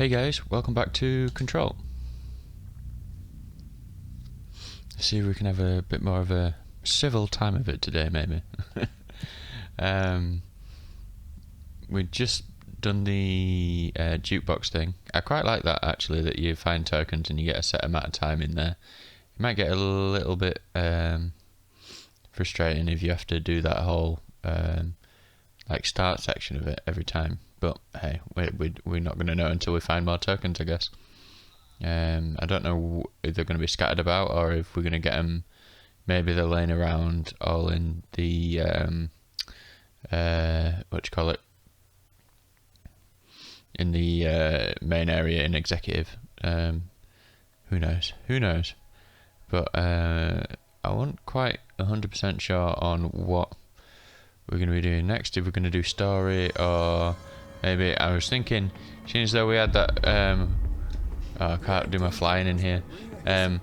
Hey guys, welcome back to Control. Let's see if we can have a bit more of a civil time of it today, maybe. We've just done the jukebox thing. I quite like that, actually, that you find tokens and you get a set amount of time in there. It might get a little bit frustrating if you have to do that whole like start section of it every time. But hey, we're not going to know until we find more tokens, I guess. I don't know if they're going to be scattered about or if we're going to get them. Maybe they're laying around all in the what do you call it? In the main area in executive. Who knows? Who knows? But I wasn't quite 100% sure on what we're going to be doing next. If we're going to do story or maybe I was thinking, seeing as though we had that. Oh, I can't do my flying in here. Got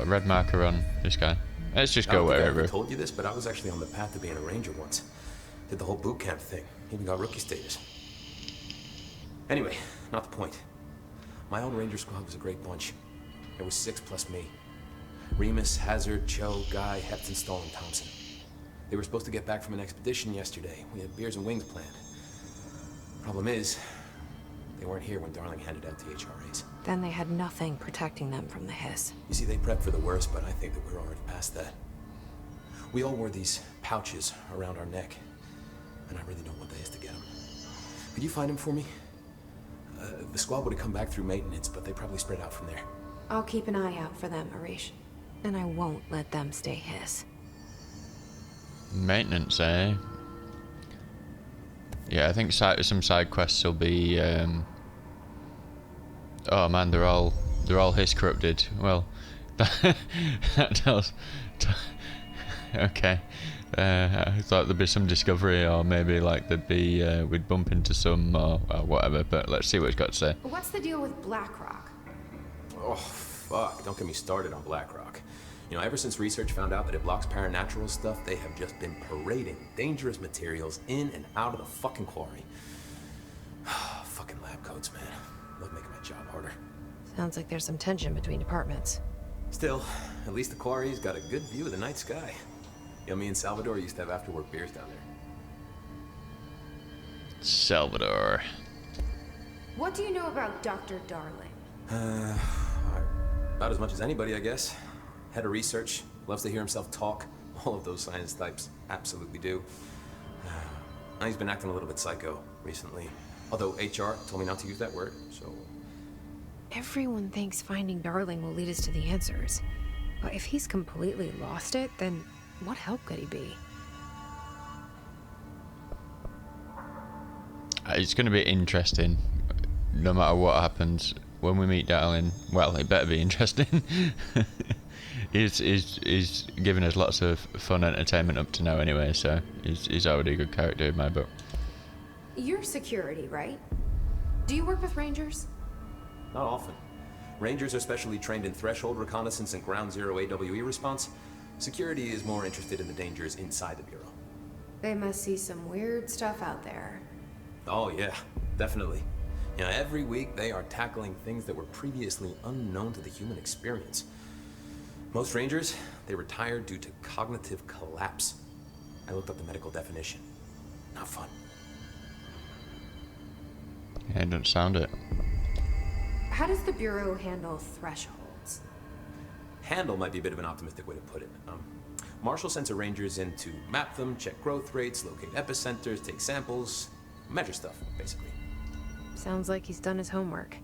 a red marker on this guy. Let's just go wherever. I told you this, but I was actually on the path to being a ranger once. Did the whole boot camp thing. Even got rookie status. Anyway, not the point. My old ranger squad was a great bunch. There was 6 plus me. Remus, Hazard, Cho, Guy, Hepton, Stahl, and Thompson. They were supposed to get back from an expedition yesterday. We had beers and wings planned. Problem is, they weren't here when Darling handed out the HRAs. Then they had nothing protecting them from the hiss. You see, they prepped for the worst, but I think that we're already past that. We all wore these pouches around our neck, and I really don't want the hiss to get them. Could you find them for me? The squad would have come back through maintenance, but they probably spread out from there. I'll keep an eye out for them, Arish. And I won't let them stay hiss. Maintenance, eh? Yeah, I think some side quests will be. Oh man, they're all hiss corrupted. Well, that tells. Okay, I thought there'd be some discovery, or maybe like there'd be we'd bump into some or whatever. But let's see what it's got to say. What's the deal with Blackrock? Oh fuck! Don't get me started on Blackrock. You know, ever since research found out that it blocks paranatural stuff, they have just been parading dangerous materials in and out of the fucking quarry. Fucking lab coats, man. Love making my job harder. Sounds like there's some tension between departments. Still, at least the quarry's got a good view of the night sky. You know, me and Salvador used to have after-work beers down there. Salvador. What do you know about Dr. Darling? About as much as anybody, I guess. Head of research, loves to hear himself talk. All of those science types absolutely do. He's been acting a little bit psycho recently. Although HR told me not to use that word, so... Everyone thinks finding Darling will lead us to the answers. But if he's completely lost it, then what help could he be? It's going to be interesting, no matter what happens when we meet Darling. Well, it better be interesting. He's giving us lots of fun entertainment up to now anyway, so he's already a good character in my book. You're security, right? Do you work with Rangers? Not often. Rangers are specially trained in threshold reconnaissance and ground zero AWE response. Security is more interested in the dangers inside the Bureau. They must see some weird stuff out there. Oh yeah, definitely. You know, every week they are tackling things that were previously unknown to the human experience. Most Rangers, they retire due to cognitive collapse. I looked up the medical definition. Not fun. Yeah, it doesn't sound it. How does the Bureau handle thresholds? Handle might be a bit of an optimistic way to put it. Marshall sends her Rangers in to map them, check growth rates, locate epicenters, take samples, measure stuff, basically. Sounds like he's done his homework.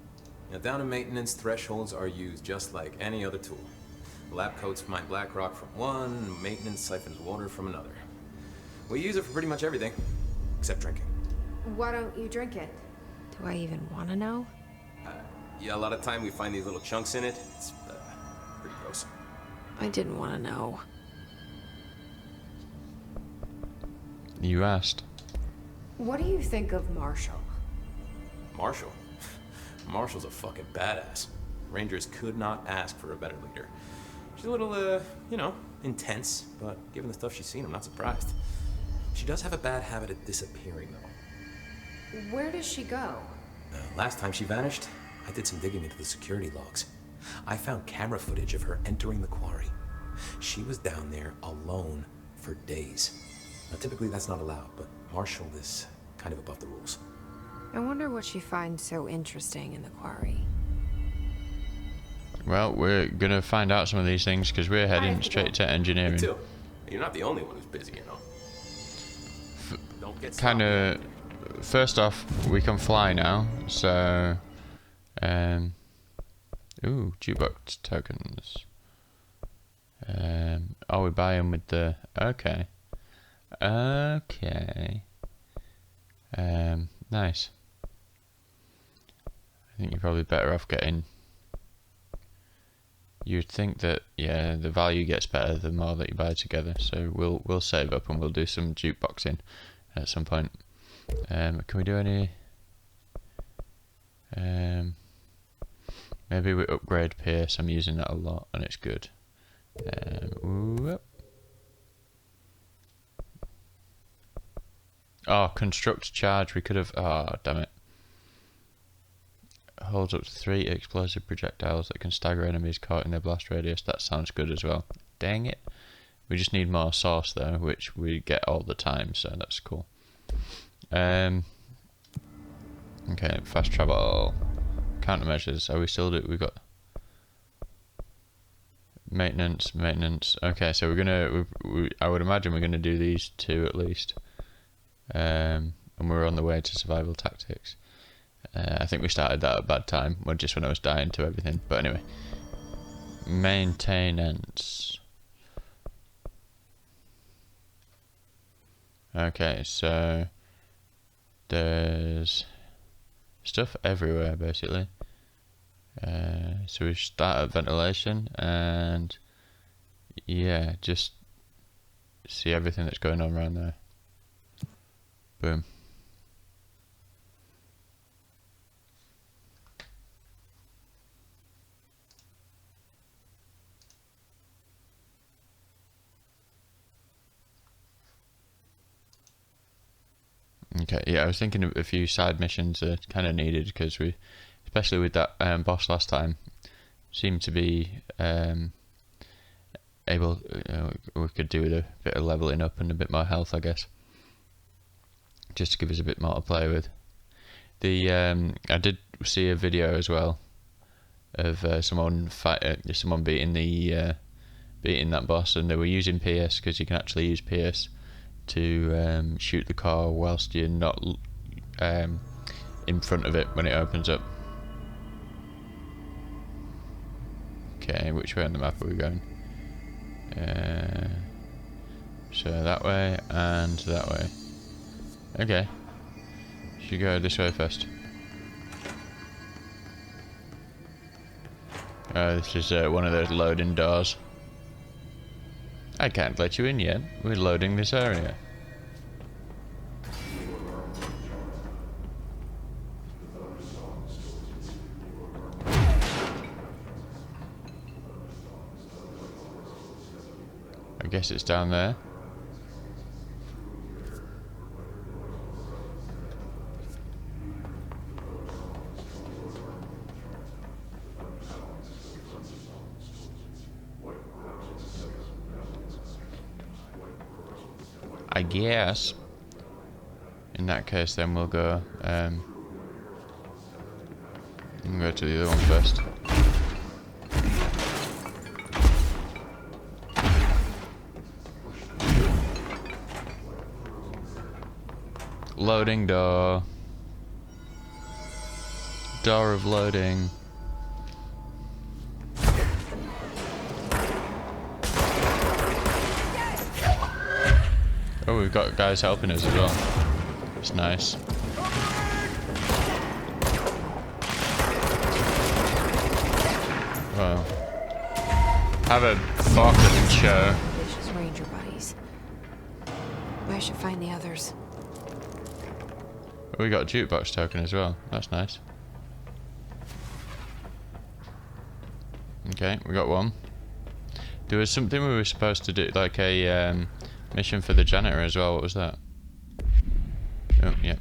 Now, down in maintenance, thresholds are used just like any other tool. Lab coats mine Blackrock from one, maintenance siphons water from another. We use it for pretty much everything, except drinking. Why don't you drink it? Do I even want to know? Yeah, a lot of time we find these little chunks in it. It's pretty gross. I didn't want to know. You asked. What do you think of Marshall? Marshall? Marshall's a fucking badass. Rangers could not ask for a better leader. She's a little, intense, but given the stuff she's seen, I'm not surprised. She does have a bad habit of disappearing, though. Where does she go? Last time she vanished, I did some digging into the security logs. I found camera footage of her entering the quarry. She was down there alone for days. Now, typically that's not allowed, but Marshall is kind of above the rules. I wonder what she finds so interesting in the quarry. Well, we're gonna find out some of these things because we're heading straight to engineering. Me too. You're not the only one who's busy, you know. Don't get Kind of. First off, we can fly now, so. Ooh, jukebox tokens. Oh, we buy them with the. Okay. Okay. Nice. I think you're probably better off getting. You'd think that, yeah, the value gets better the more that you buy together. So we'll save up and we'll do some jukeboxing at some point. Can we do any? Maybe we upgrade Pierce. I'm using that a lot and it's good. Whoop. Oh, construct charge. We could have. Oh, damn it. Holds up to 3 explosive projectiles that can stagger enemies caught in their blast radius. That sounds good as well. Dang it. We just need more sauce though, which we get all the time, so that's cool. Okay, fast travel. Countermeasures. Are we still do? We've got maintenance. Okay, so we're gonna. I would imagine we're gonna do these 2 at least. And we're on the way to survival tactics. I think we started that at a bad time, well, just when I was dying to everything. But anyway, maintenance. Okay, so there's stuff everywhere basically. So we start at ventilation and yeah, just see everything that's going on around there. Boom. Okay, yeah, I was thinking of a few side missions are kind of needed because we, especially with that boss last time, seemed to be able. We could do with a bit of leveling up and a bit more health, I guess, just to give us a bit more to play with. The I did see a video as well of someone beating that boss, and they were using PS because you can actually use PS to shoot the car whilst you're not in front of it when it opens up. Okay, which way on the map are we going? So that way and that way. Okay, should go this way first. This is one of those loading doors. I can't let you in yet. We're loading this area. I guess it's down there. I guess. In that case, then we'll go. We'll go to the other one first. Loading door. Door of loading. Oh, we've got guys helping us as well. It's nice. Well, have a fucking show. Vicious ranger buddies. I should find the others. We got a jukebox token as well. That's nice. Okay, we got one. There was something we were supposed to do, like a mission for the janitor as well. What was that? Oh, yeah.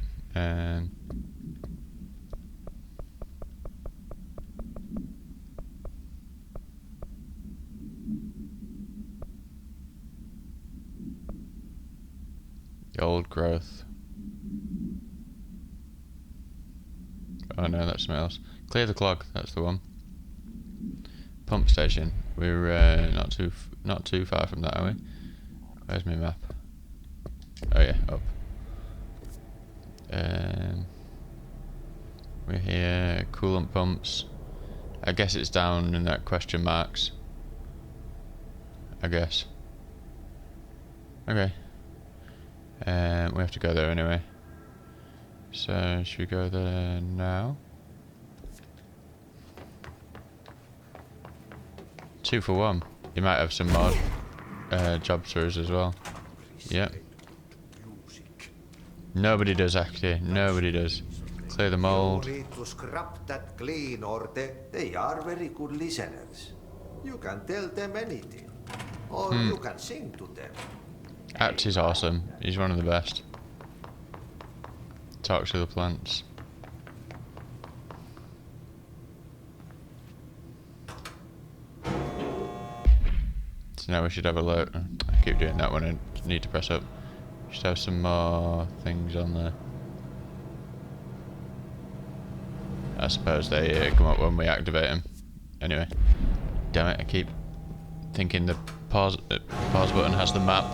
The old growth. Oh no, that's something else. Clear the clog. That's the one. Pump station. We're not too far from that, are we? Where's my map? Oh yeah, up. We're here. Coolant pumps. I guess it's down in that question marks. I guess. Okay. We have to go there anyway. So should we go there now? 2 for 1. You might have some more jobs for us as well. Yep. Nobody does actually. Nobody does. Clear the mold. You need to scrap that clean or they are very good listeners. You can tell them anything. Or you can sing to them. Act is awesome. He's one of the best. Talks to the plants. So now we should have a look. I keep doing that when I need to press up. Should have some more things on there. I suppose they come up when we activate them. Anyway, damn it! I keep thinking the pause button has the map.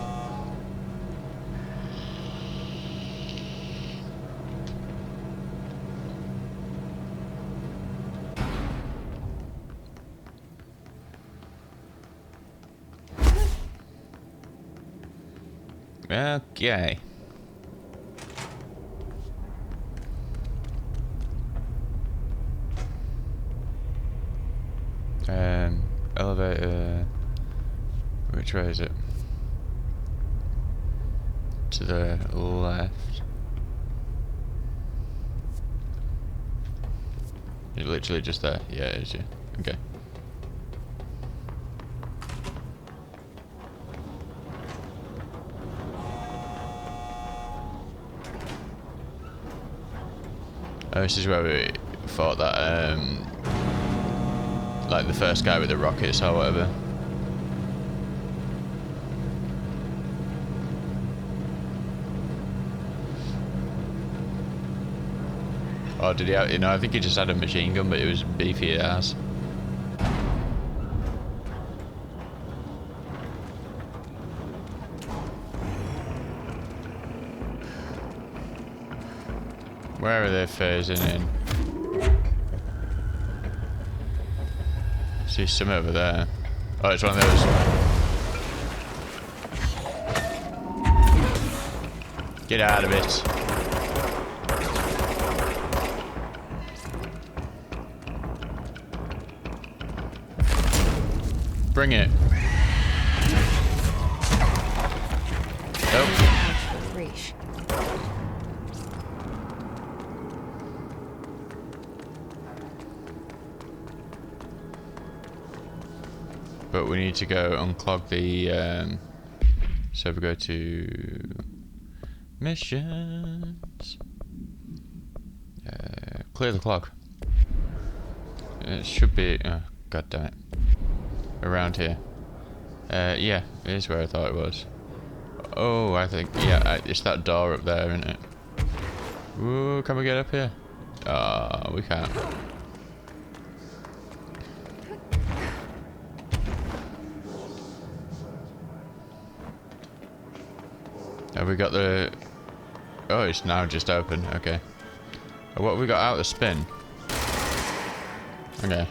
Okay. Elevator. Which way is it? To the left. It's literally just there. Yeah, it is. Yeah. Okay. Oh, this is where we fought that, like the first guy with the rockets or whatever. Or did he have, you know, I think he just had a machine gun, but it was beefy as. Where are they phasing in? See some over there. Oh, it's one of those. Get out of it. Bring it. Nope. Reach. But we need to go unclog the, so we go to missions, clear the clog. It should be, oh, god damn it, around here. Yeah, it is where I thought it was. Oh, I think, yeah, it's that door up there, isn't it? Ooh, can we get up here? Ah, we can't. Have we got the... Oh, it's now just open. Okay. What have we got out? The spin? Okay.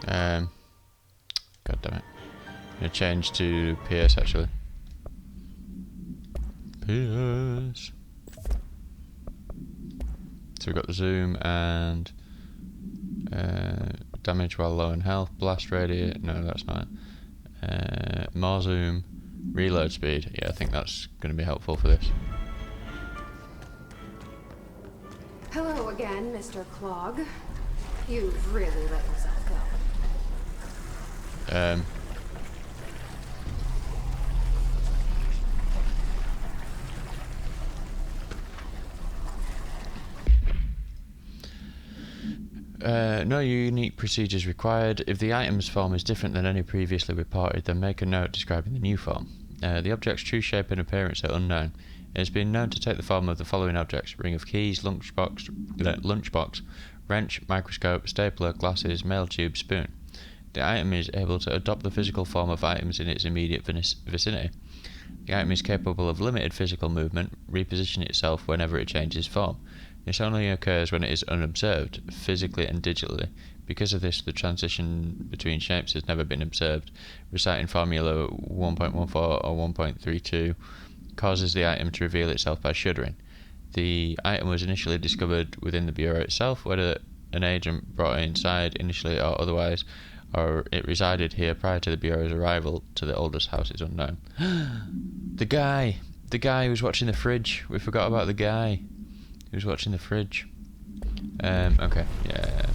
God damn it. I'm gonna change to PS actually. PS. So we've got the zoom and... damage while low in health. Blast radius. No, that's not it. More zoom. Reload speed. Yeah, I think that's going to be helpful for this. Hello again, Mr. Clog. You've really let yourself go. No unique procedures required. If the item's form is different than any previously reported, then make a note describing the new form. The object's true shape and appearance are unknown. It has been known to take the form of the following objects: ring of keys, lunchbox, wrench, microscope, stapler, glasses, mail tube, spoon. The item is able to adopt the physical form of items in its immediate vicinity. The item is capable of limited physical movement, repositioning itself whenever it changes form. This only occurs when it is unobserved, physically and digitally. Because of this, the transition between shapes has never been observed. Reciting Formula 1.14 or 1.32 causes the item to reveal itself by shuddering. The item was initially discovered within the Bureau itself, whether an agent brought it inside initially or otherwise, or it resided here prior to the Bureau's arrival to the oldest house is unknown. The guy who was watching the fridge. We forgot about the guy who was watching the fridge. Okay, yeah.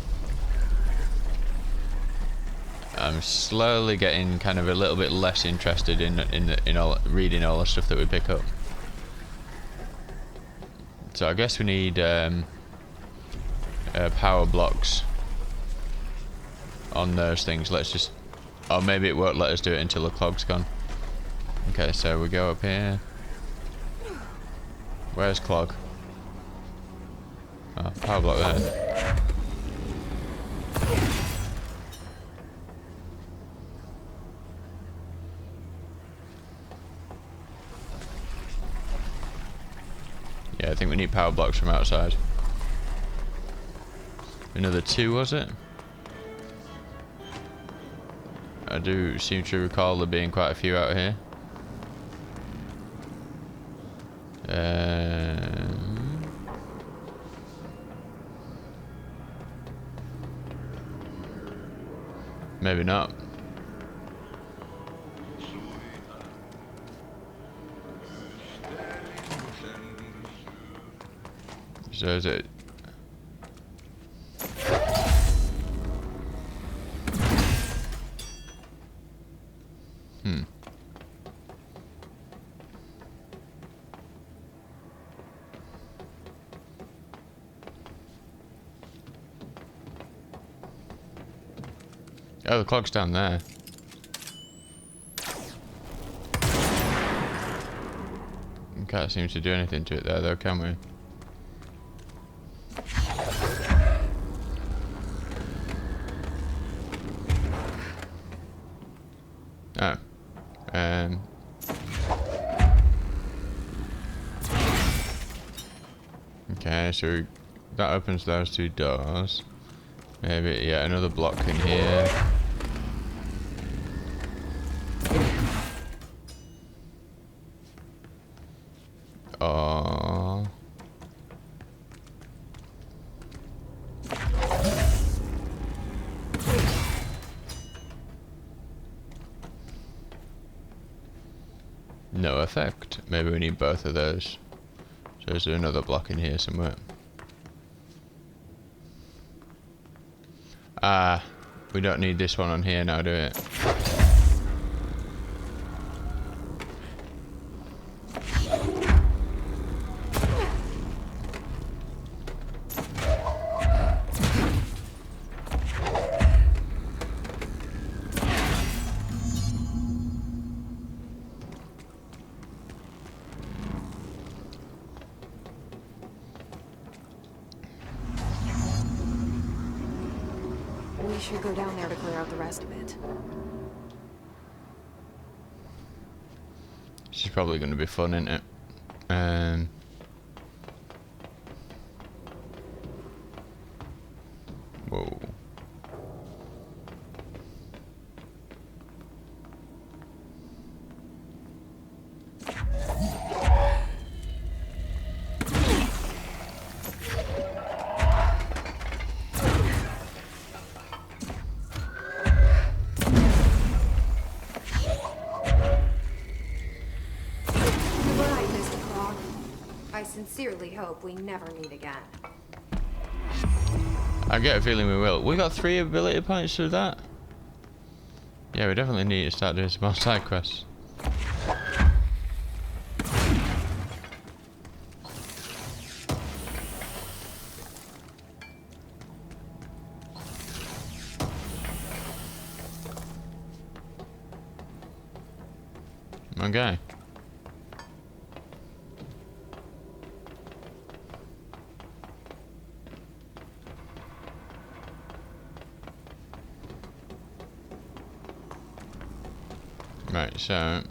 I'm slowly getting kind of a little bit less interested in all reading all the stuff that we pick up. So I guess we need power blocks on those things. Let's just, or maybe it won't let us do it until the clog's gone. Okay, so we go up here. Where's clog? Oh, power block there. Yeah, I think we need power blocks from outside. Another 2, was it? I do seem to recall there being quite a few out here. Maybe not. So is it? Oh, the clock's down there. We can't seem to do anything to it there though, can we? Oh. Okay, so that opens those 2 doors. Maybe, yeah, another block in here. Oh. No effect. Maybe we need both of those. So is there another block in here somewhere? Ah, we don't need this one on here now, do we? We should go down there to clear out the rest of it. This is probably going to be fun, isn't it? Whoa. I sincerely hope we never meet again. I get a feeling we will. We got 3 ability points through that. Yeah, we definitely need to start doing some more side quests. Okay. Right, so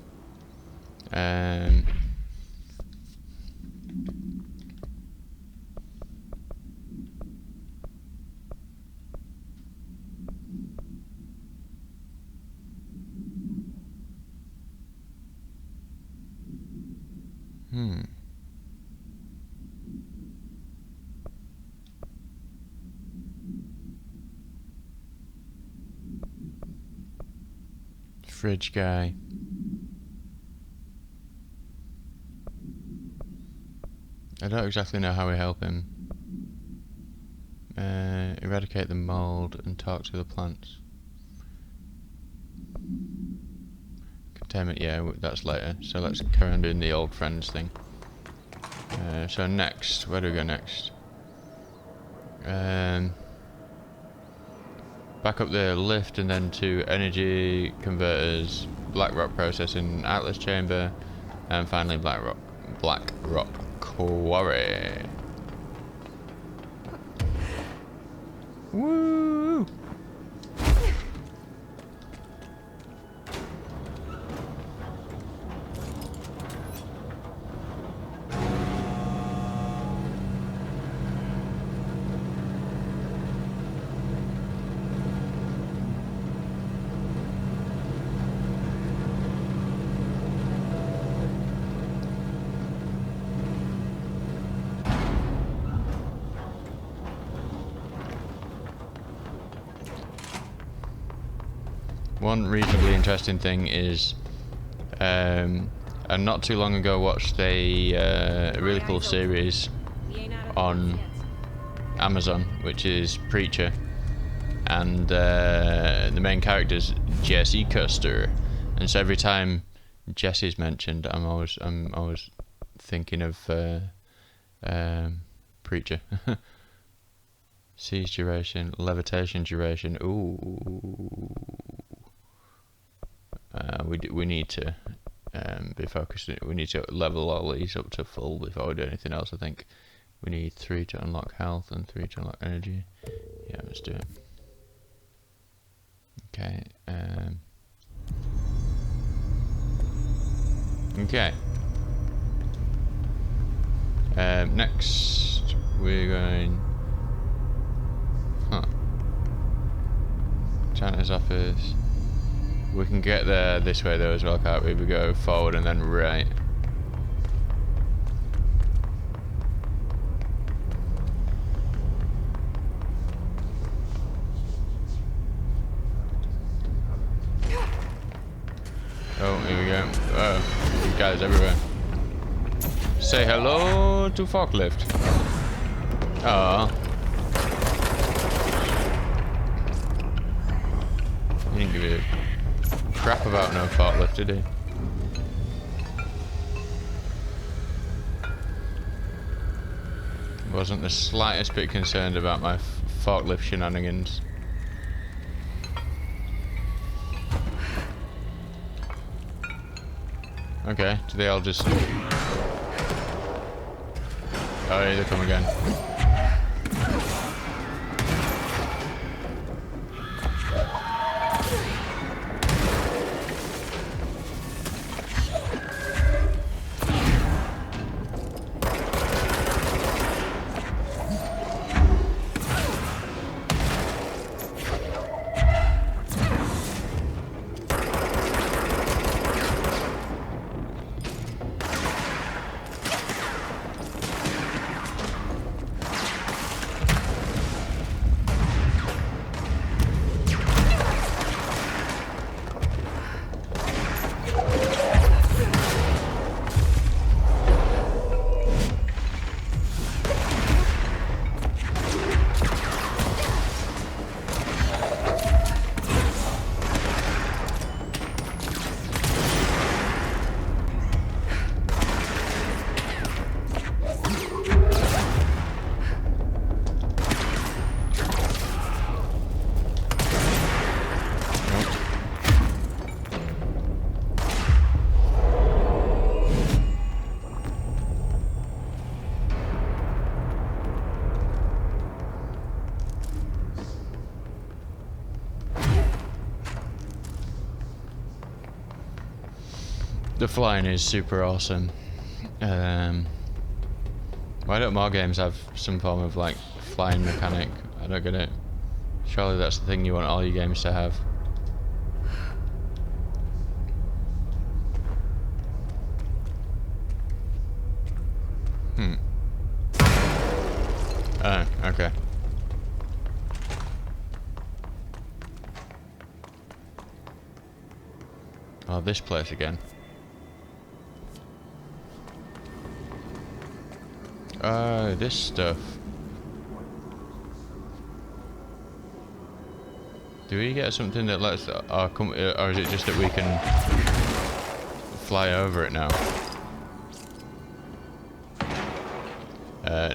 fridge guy. I don't exactly know how we help him. Eradicate the mold and talk to the plants. Containment, yeah, that's later. So let's carry on doing the old friends thing. So next, where do we go next? Back up the lift and then to energy converters, Black Rock processing, Atlas chamber, and finally Black Rock quarry. Woo! One reasonably interesting thing is, I not too long ago watched a really cool series on Amazon, which is Preacher, and the main character is Jesse Custer, and so every time Jesse's mentioned, I'm always thinking of Preacher. Siege duration, levitation duration. Ooh. We need to be focused. We need to level all these up to full before we do anything else. I think we need 3 to unlock health and 3 to unlock energy. Yeah, let's do it. Okay. Okay. Next, we're going. Janitor's office. We can get there this way though as well, can't we? We go forward and then right. Oh, here we go. Oh, these guys everywhere. Say hello to forklift. Ah. He didn't give you crap about no forklift, did he? Wasn't the slightest bit concerned about my forklift shenanigans. Okay, do they all just... Oh, here they come again. The flying is super awesome. Why don't more games have some form of like flying mechanic? I don't get it. Surely that's the thing you want all your games to have. Oh, okay. Oh, this place again. Oh, this stuff. Do we get something that lets our or is it just that we can fly over it now?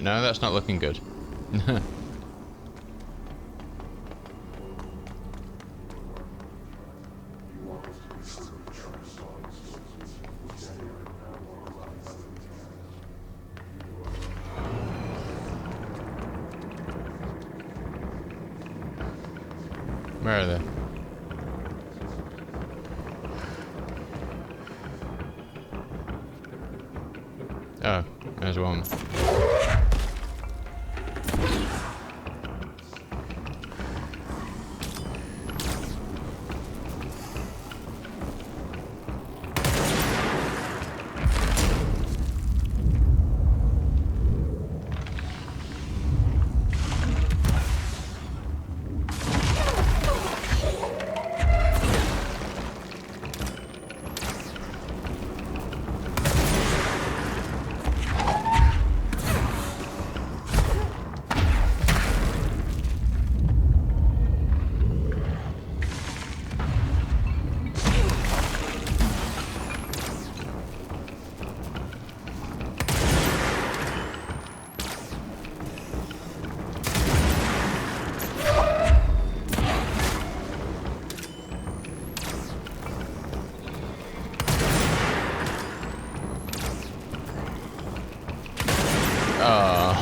No, that's not looking good. Where are they? Oh, there's one.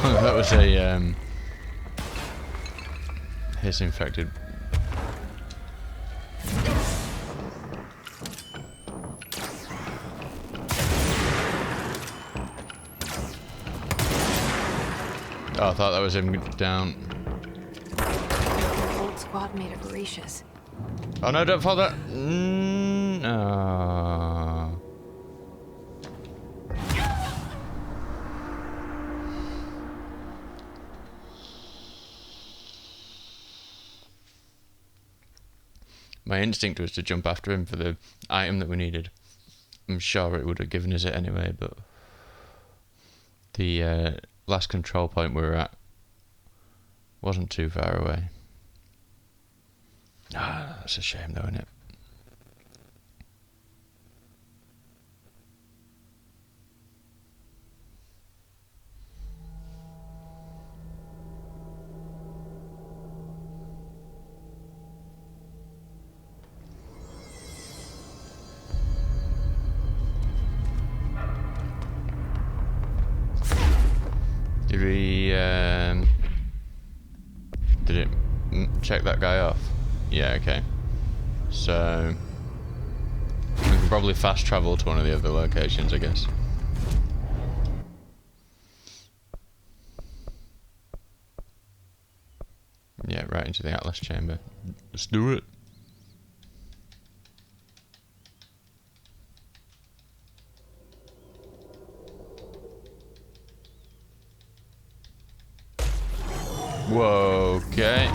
Oh, that was a hiss infected. Oh, I thought that was him down. The old squad made of Orishas. Oh no, don't fall that. Oh. My instinct was to jump after him for the item that we needed. I'm sure it would have given us it anyway, but the last control point we were at wasn't too far away. Ah, that's a shame though, isn't it? Did we did it check that guy off? Yeah, okay. So we can probably fast travel to one of the other locations, I guess. Yeah, right into the Atlas chamber. Let's do it. Whoa, okay.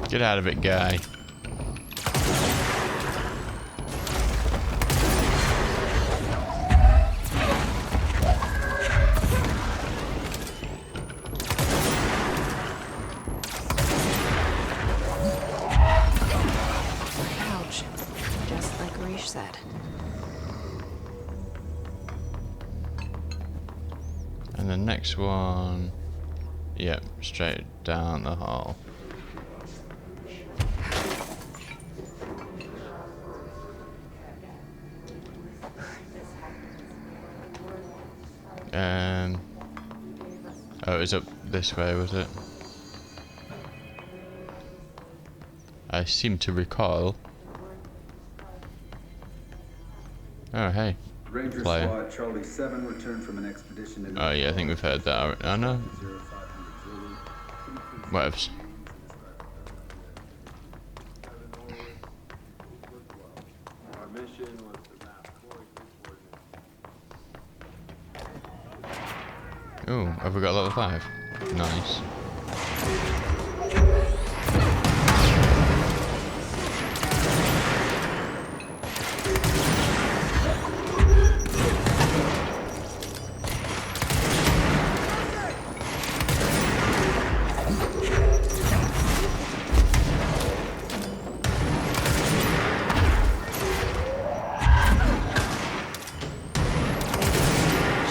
Get out of it, guy. the next one, yep, straight down the hall. Oh, it was up this way, was it? I seem to recall. Oh, hey. Ranger Player. Squad Charlie 7 returned from an expedition in Oh, yeah, I think we've heard that already. Oh, no. Whatevs. Our mission was to map coordinates. Ooh, have we got level 5? Nice.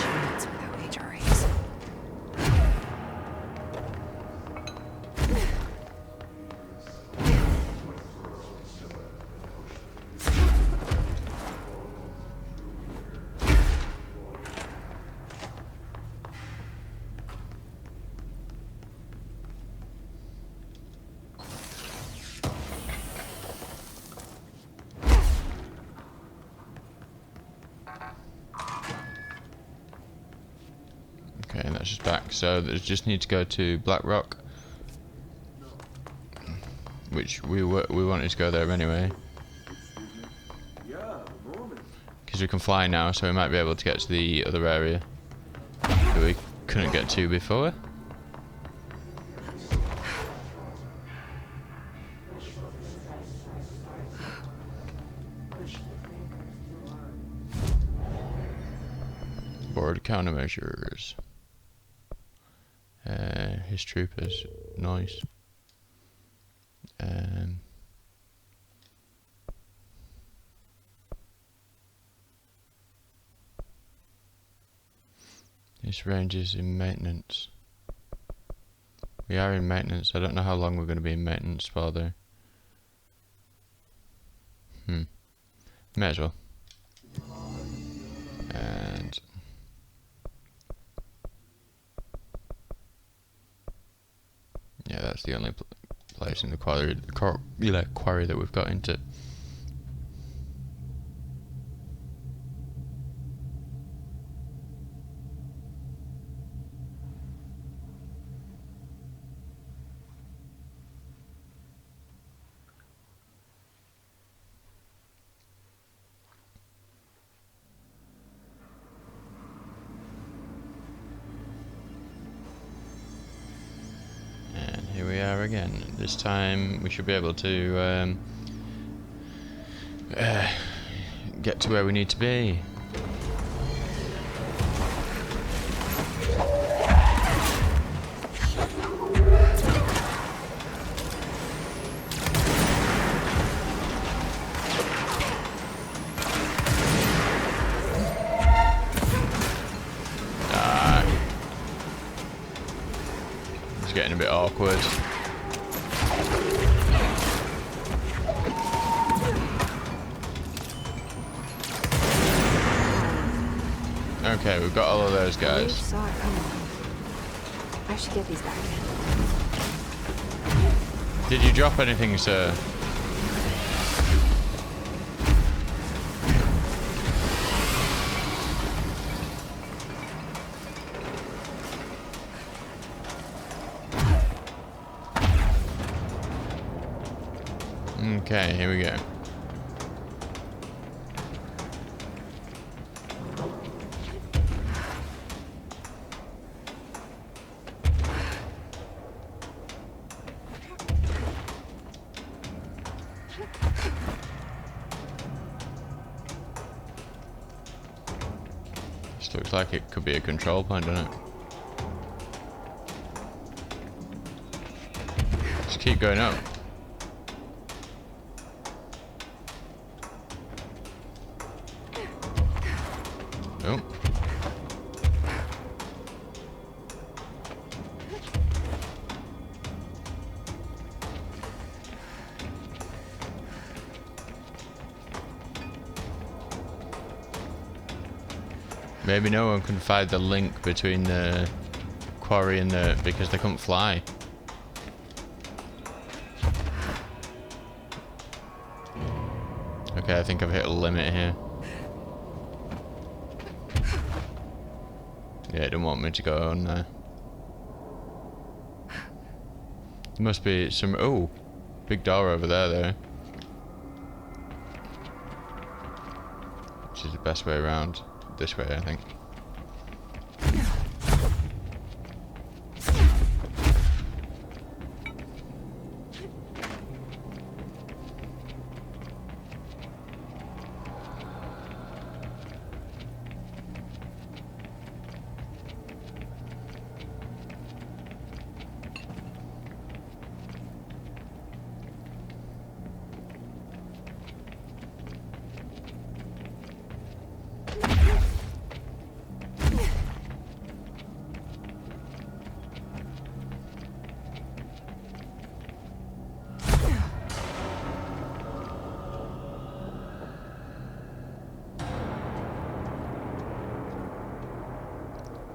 Chance without HRAs. Okay, that's just back. So there's just need to go to Black Rock, which we wanted to go there anyway, because we can fly now, so we might be able to get to the other area that we couldn't get to before. Board countermeasures. His troopers, nice. This range is in maintenance. We are in maintenance. I don't know how long we're going to be in maintenance for though. May as well. And yeah, that's the only place in the quarry that we've got into. Here we are again. This time we should be able to get to where we need to be. It's getting a bit awkward. Okay, we've got all of those You guys. saw it coming. I should get these back. Did you drop anything, sir? Okay, here we go. This looks like it could be a control point, doesn't it? Just keep going up. Oh. Maybe no one can find the link between the quarry and the... because they couldn't fly. Okay, I think I've hit a limit here. Yeah, it didn't want me to go on there. There must be some... oh! Big door over there, though. Which is the best way around. This way, I think.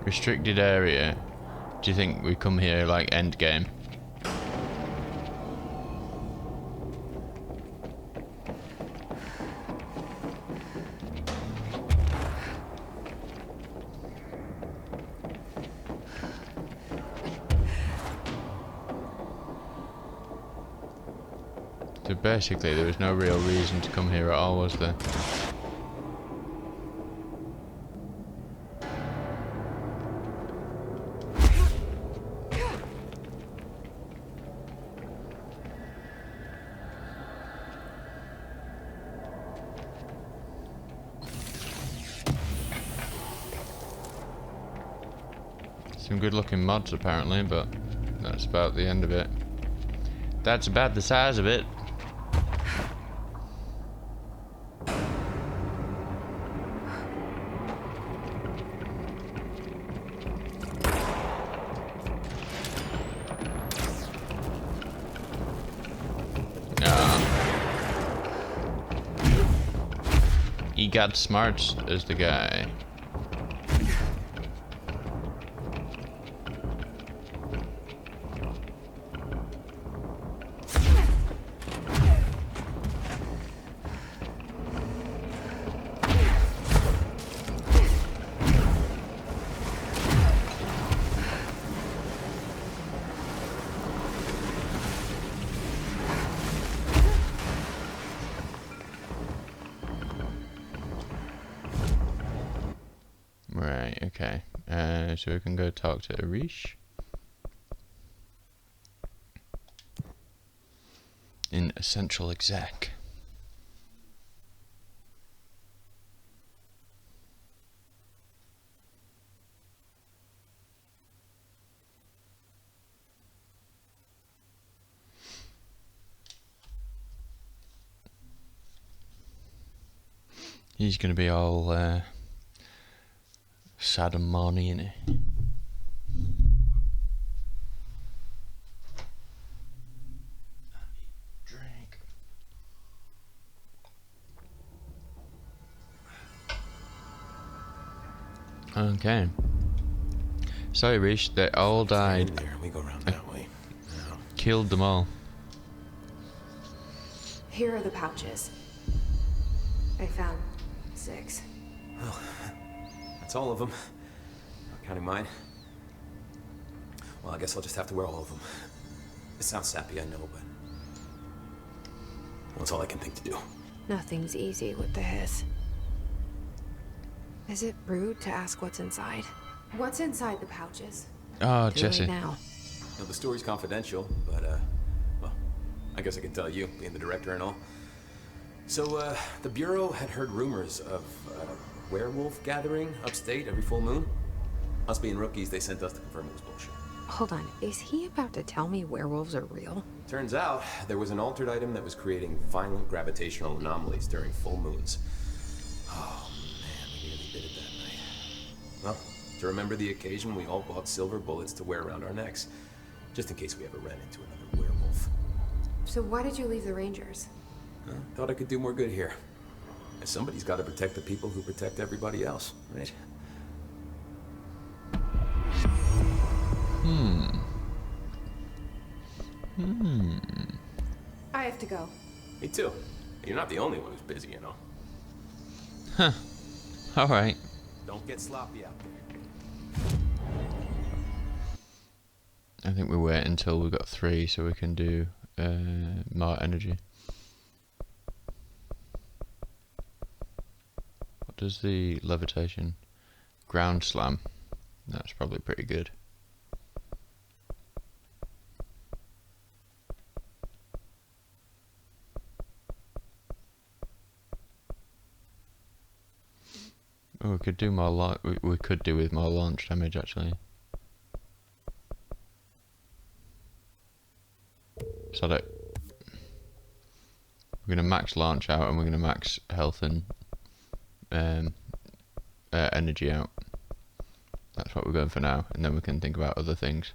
Restricted area. Do you think we come here like end game? So basically there was no real reason to come here at all, was there? Some good looking mods apparently, but that's about the end of it. That's about the size of it. He got smarts as the guy. Right, okay. So we can go talk to Arish. In a central exec. He's gonna be all sad and mourny, innit? Drink. Okay. Sorry, Rish, they all died. There, we go around that way. Now. Killed them all. Here are the pouches. I found 6. Well, that's all of them. Not counting mine. Well, I guess I'll just have to wear all of them. It sounds sappy, I know, but... well, it's all I can think to do. Nothing's easy with the hiss. Is it rude to ask what's inside? What's inside the pouches? Oh, Too Jesse. late now. You know, the story's confidential, but, well, I guess I can tell you, being the director and all. So, the Bureau had heard rumors of a werewolf gathering upstate every full moon. Us being rookies, they sent us to confirm it was bullshit. Hold on, is he about to tell me werewolves are real? Turns out, there was an altered item that was creating violent gravitational anomalies during full moons. Oh, man, we nearly did it that night. Well, to remember the occasion, we all bought silver bullets to wear around our necks, just in case we ever ran into another werewolf. So why did you leave the Rangers? Thought I could do more good here. And somebody's got to protect the people who protect everybody else, right? I have to go. Me too. You're not the only one who's busy, you know. Alright. Don't get sloppy out there. I think we wait until we've got 3 so we can do more energy. What does the levitation? Ground slam. That's probably pretty good. Oh, we could do more we could do with more launch damage actually. So that we're gonna max launch out and we're gonna max health and energy out. That's what we're going for now, and then we can think about other things.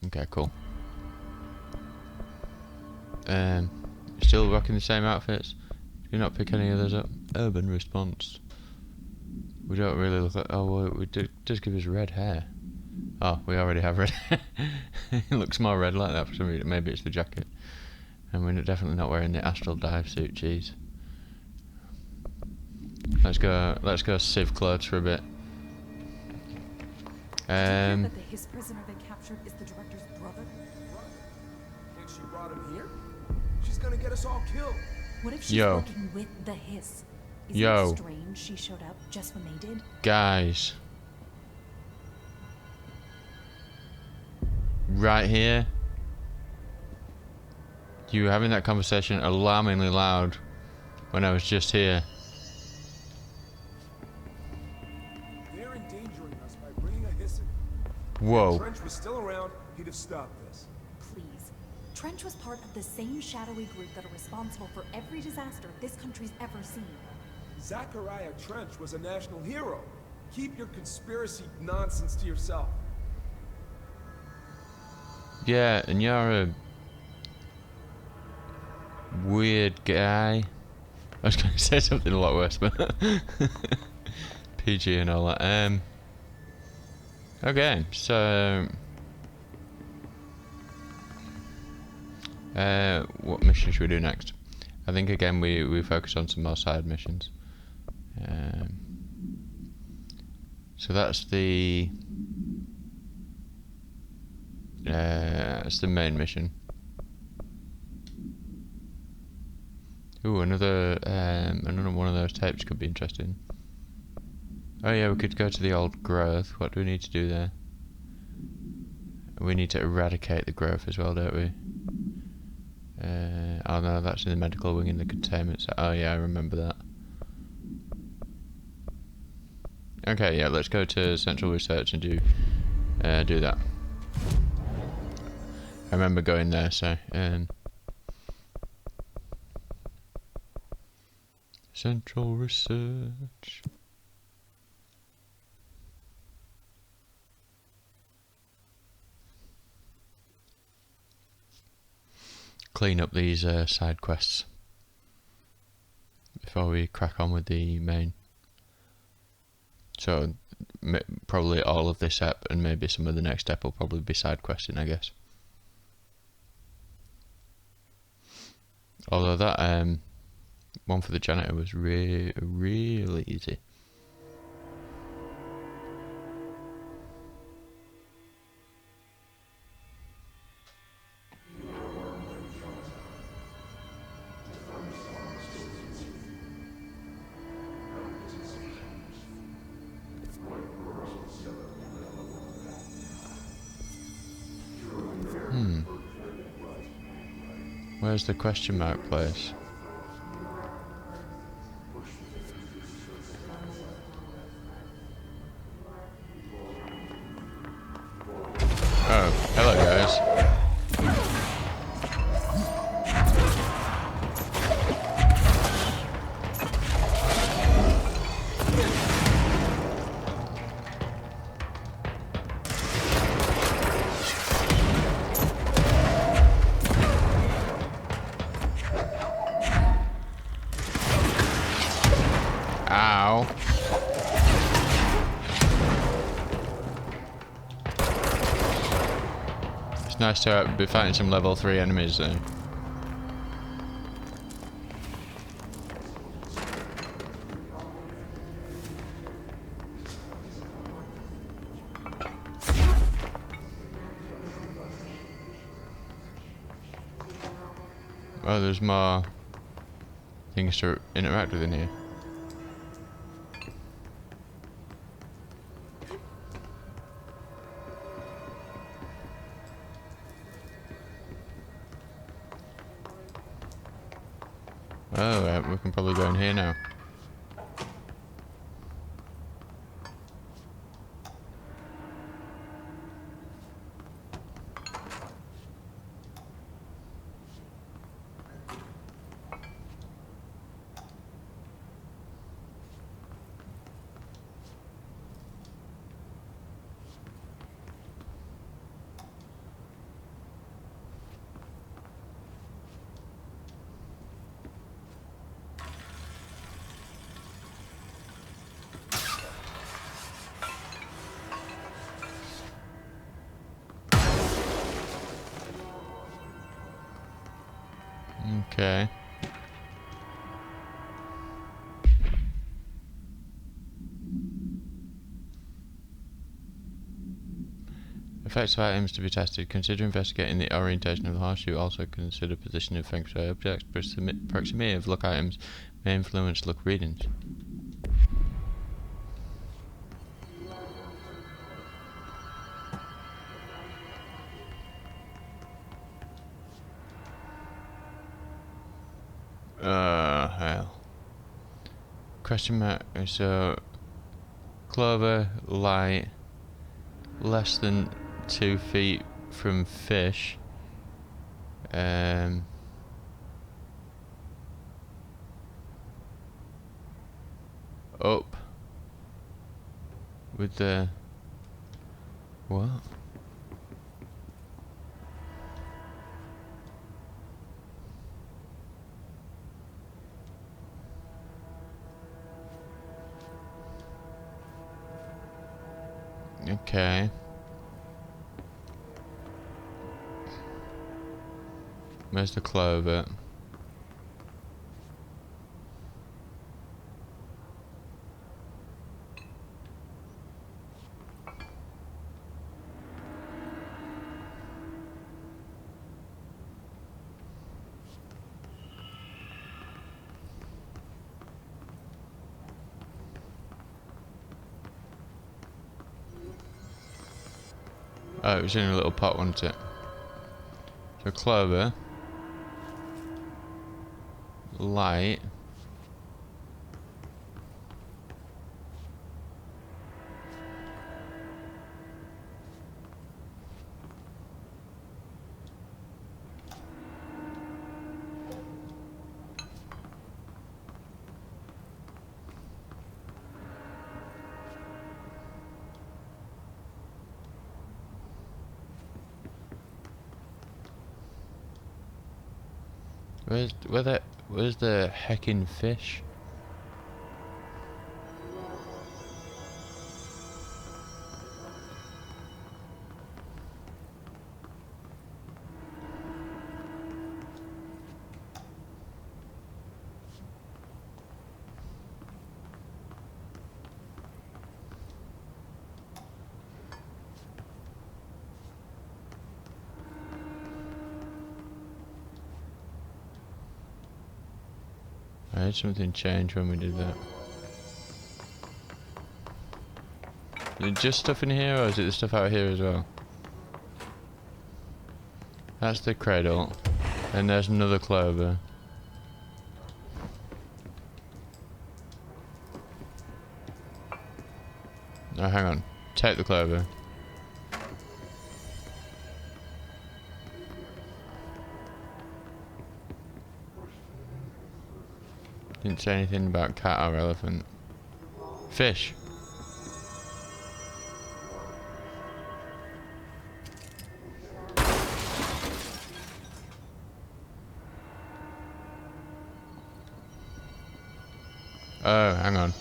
Okay, cool. Still rocking the same outfits. Do you not pick any of those up? Urban response. We don't really look like. Oh, well, we does give us red hair. Oh, we already have red hair. It looks more red like that for some reason. Maybe it's the jacket. And we're definitely not wearing the astral dive suit. Jeez. Let's go Civ clothes for a bit. That the Hiss prisoner they captured is the director's brother? And she brought him here? She's gonna get us all killed. What if she's Yo. working with the Hiss? Isn't Yo. it strange she showed up just when they did? Guys. Right here. You were having that conversation alarmingly loud when I was just here. They're endangering us by bringing a Hiss in. Whoa. If Trench was still around, he'd have stopped this. Please. Trench was part of the same shadowy group that are responsible for every disaster this country's ever seen. Zachariah Trench was a national hero. Keep your conspiracy nonsense to yourself. Yeah, and you're a weird guy. I was going to say something a lot worse, but PG and all that. Okay, so what mission should we do next? I think again we focus on some more side missions. So that's the main mission. Ooh, another one of those tapes could be interesting. Oh yeah, we could go to the old growth. What do we need to do there? We need to eradicate the growth as well, don't we? Oh no, that's in the medical wing in the containment. Oh yeah, I remember that. Okay, yeah, let's go to central research and do that. I remember going there, so central research. Clean up these side quests before we crack on with the main. So probably all of this ep and maybe some of the next ep will probably be side questing, I guess. Although that one for the janitor was really easy. Where's the question mark place? Oh, hello guys. Ow. Nice to be fighting some level 3 enemies then. Oh, there's more things to interact with in here. Oh, right, we can probably go in here now. Okay. Effects of items to be tested. Consider investigating the orientation of the horseshoe. Also consider position of feng shui objects. Proximity of look items may influence look readings. Hell. Question mark. So, clover, light, less than 2 feet from fish. Up with the what? Okay. Where's the clover? Oh, it was in a little pot, wasn't it? So clover, light, where's the heckin' fish? I heard something change when we did that. Is it just stuff in here, or is it the stuff out here as well? That's the cradle, and there's another clover. Oh, hang on. Take the clover. Didn't say anything about cat or elephant. Fish. Oh, hang on.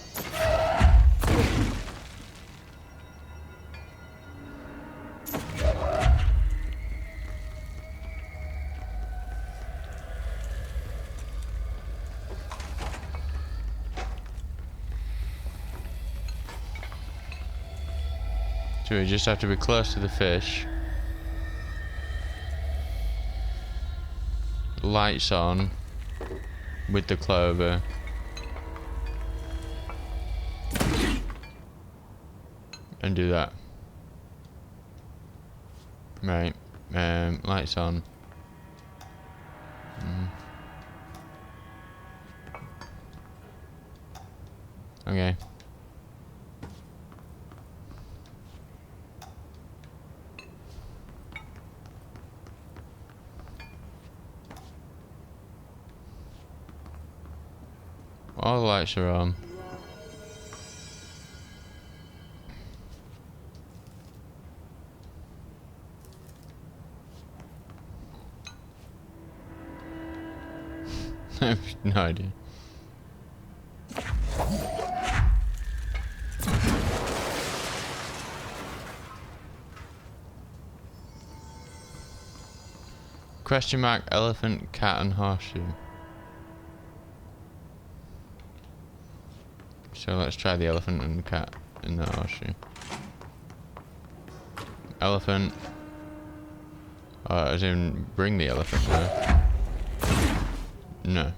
So we just have to be close to the fish. Lights on with the clover. And do that. Right. Lights on. Okay. All the lights are on. I have no idea. Question mark, elephant, cat and horseshoe. So let's try the elephant and the cat in the horseshoe. Elephant. As in bring the elephant there. No.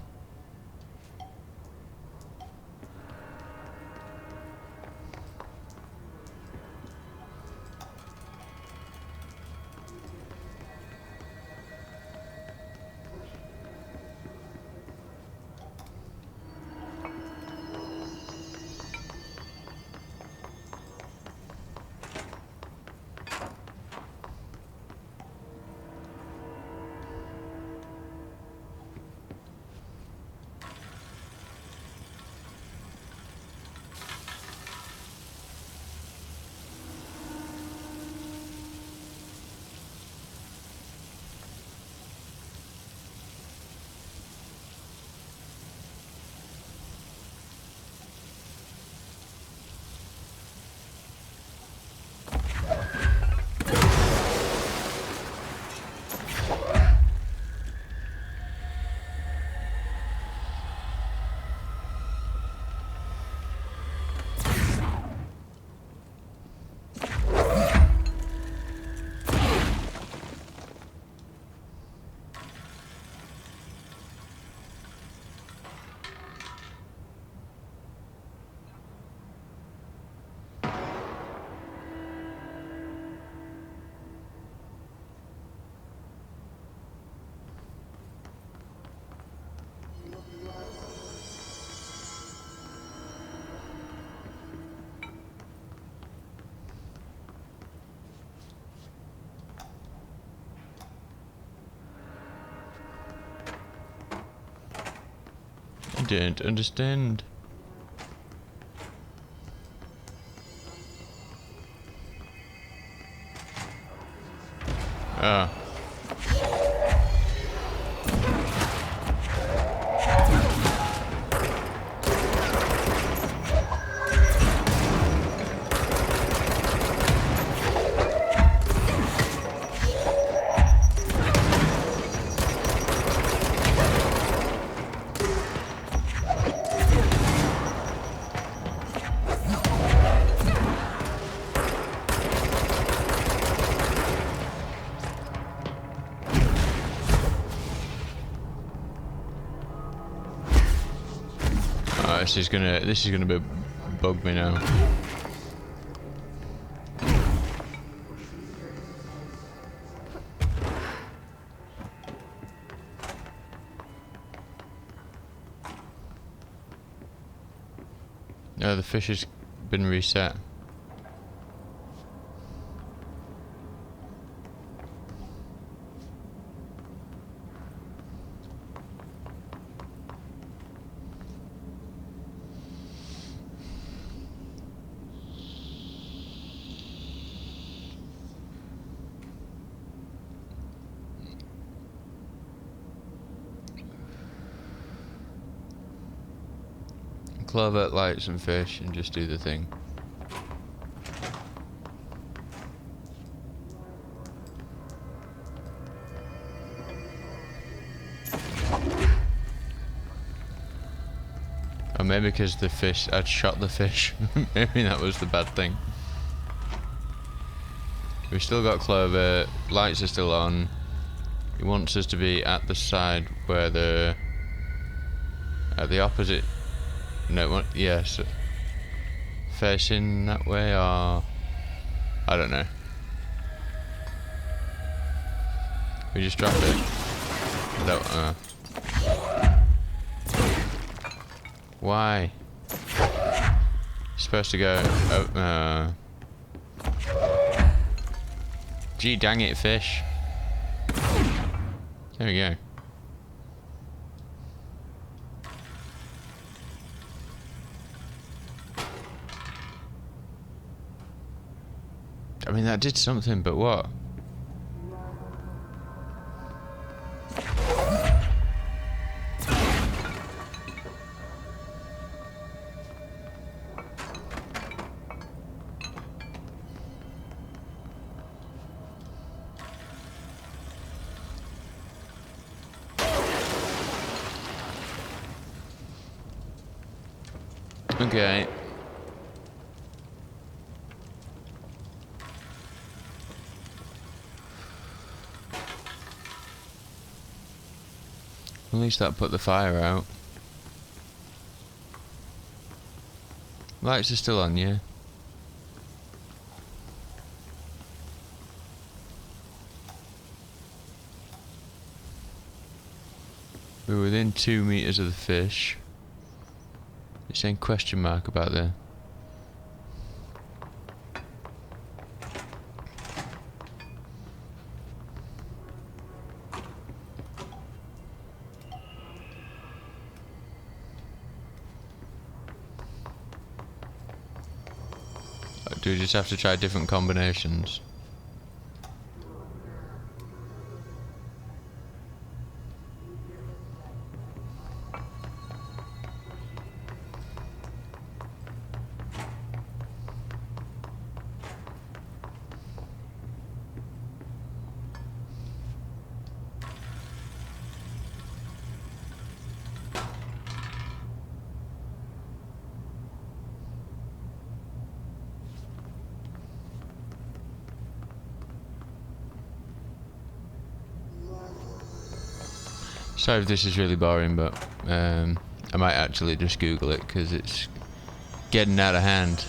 I didn't understand. Ah. This is gonna be bug me now. No, the fish has been reset. Clover, lights and fish and just do the thing. Or maybe because the fish, I'd shot the fish. Maybe that was the bad thing. We've still got Clover. Lights are still on. He wants us to be at the side where the... At the opposite... No, yes. Facing that way, or... I don't know. We just dropped it. No, Why? You're supposed to go... Gee, dang it, fish. There we go. I mean, that did something, but what? Okay. At least that put the fire out. Lights are still on, yeah. We're within 2 meters of the fish. It's saying question mark about there. Do we just have to try different combinations? Sorry if this is really boring, but I might actually just Google it because it's getting out of hand.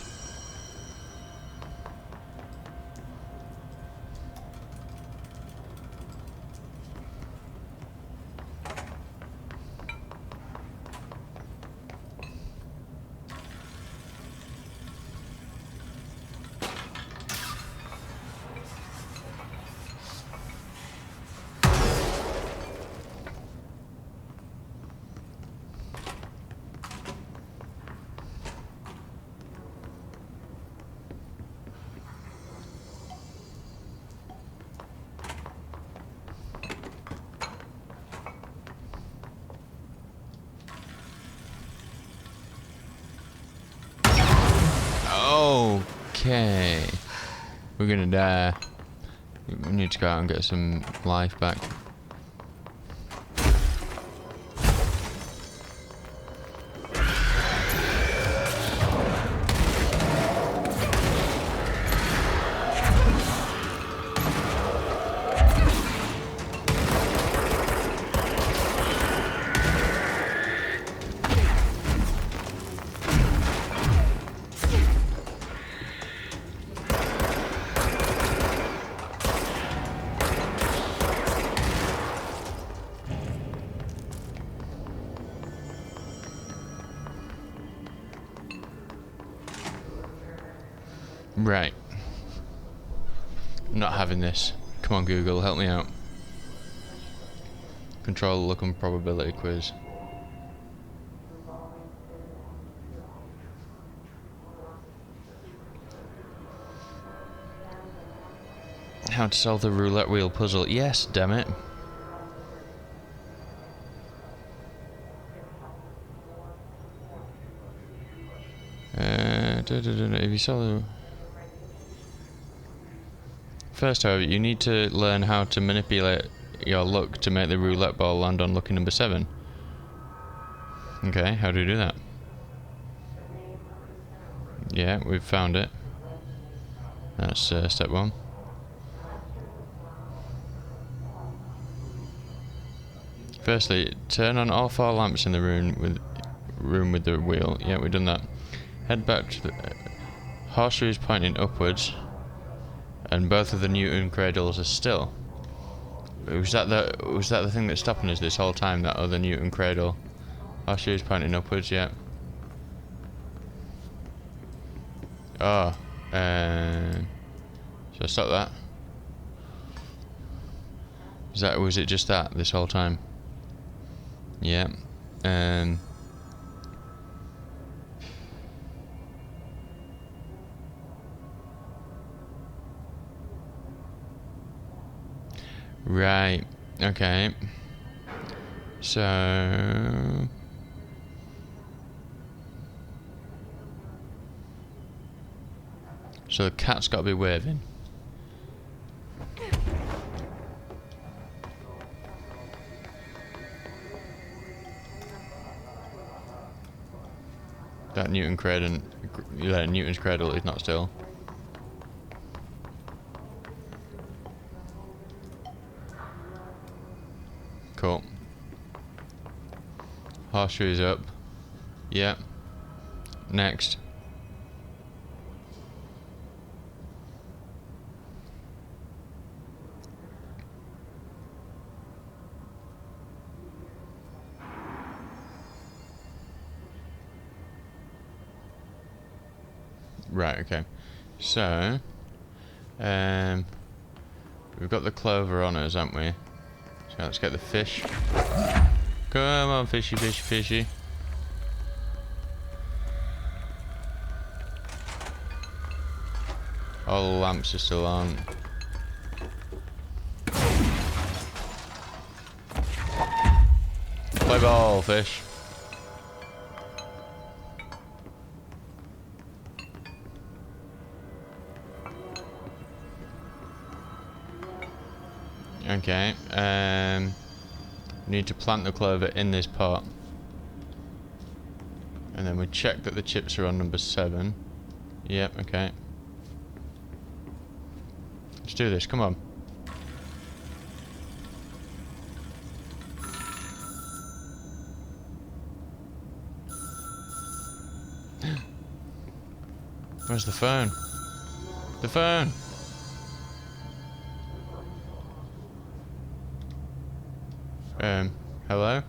Okay, we're gonna die. We need to go out and get some life back. Right. I'm not having this. Come on, Google, help me out. Control look and probability quiz. How to solve the roulette wheel puzzle. Yes, damn it. If you solve the... First, however, you need to learn how to manipulate your luck to make the roulette ball land on lucky number 7. Okay, how do you do that? Yeah, we've found it. That's step 1. Firstly, turn on all 4 lamps in the room with the wheel. Yeah, we've done that. Head back to the horseshoe is pointing upwards, and both of the Newton cradles are still. Was that the thing that's stopping us this whole time? That other Newton cradle. Horseshoe is pointing upwards. Yeah. Oh, should I stop that? Was it just that this whole time? Yeah. Right. Okay. So the cat's got to be waving. That Newton's cradle is not still. Cool. Horseshoe is up. Yeah. Next. Right, okay. So, we've got the clover on us, haven't we? So let's get the fish. Come on, fishy, fishy, fishy. All the lamps are still on. Play ball, fish. Okay, need to plant the clover in this pot. And then we check that the chips are on number 7. Yep, okay. Let's do this, come on. Where's the phone? The phone! Hello?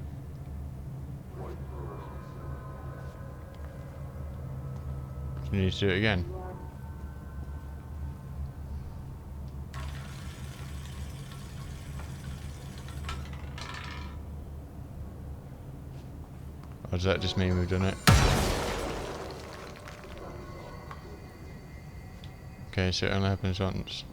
You need to do it again. Or does that just mean we've done it? Okay, so it only happens once.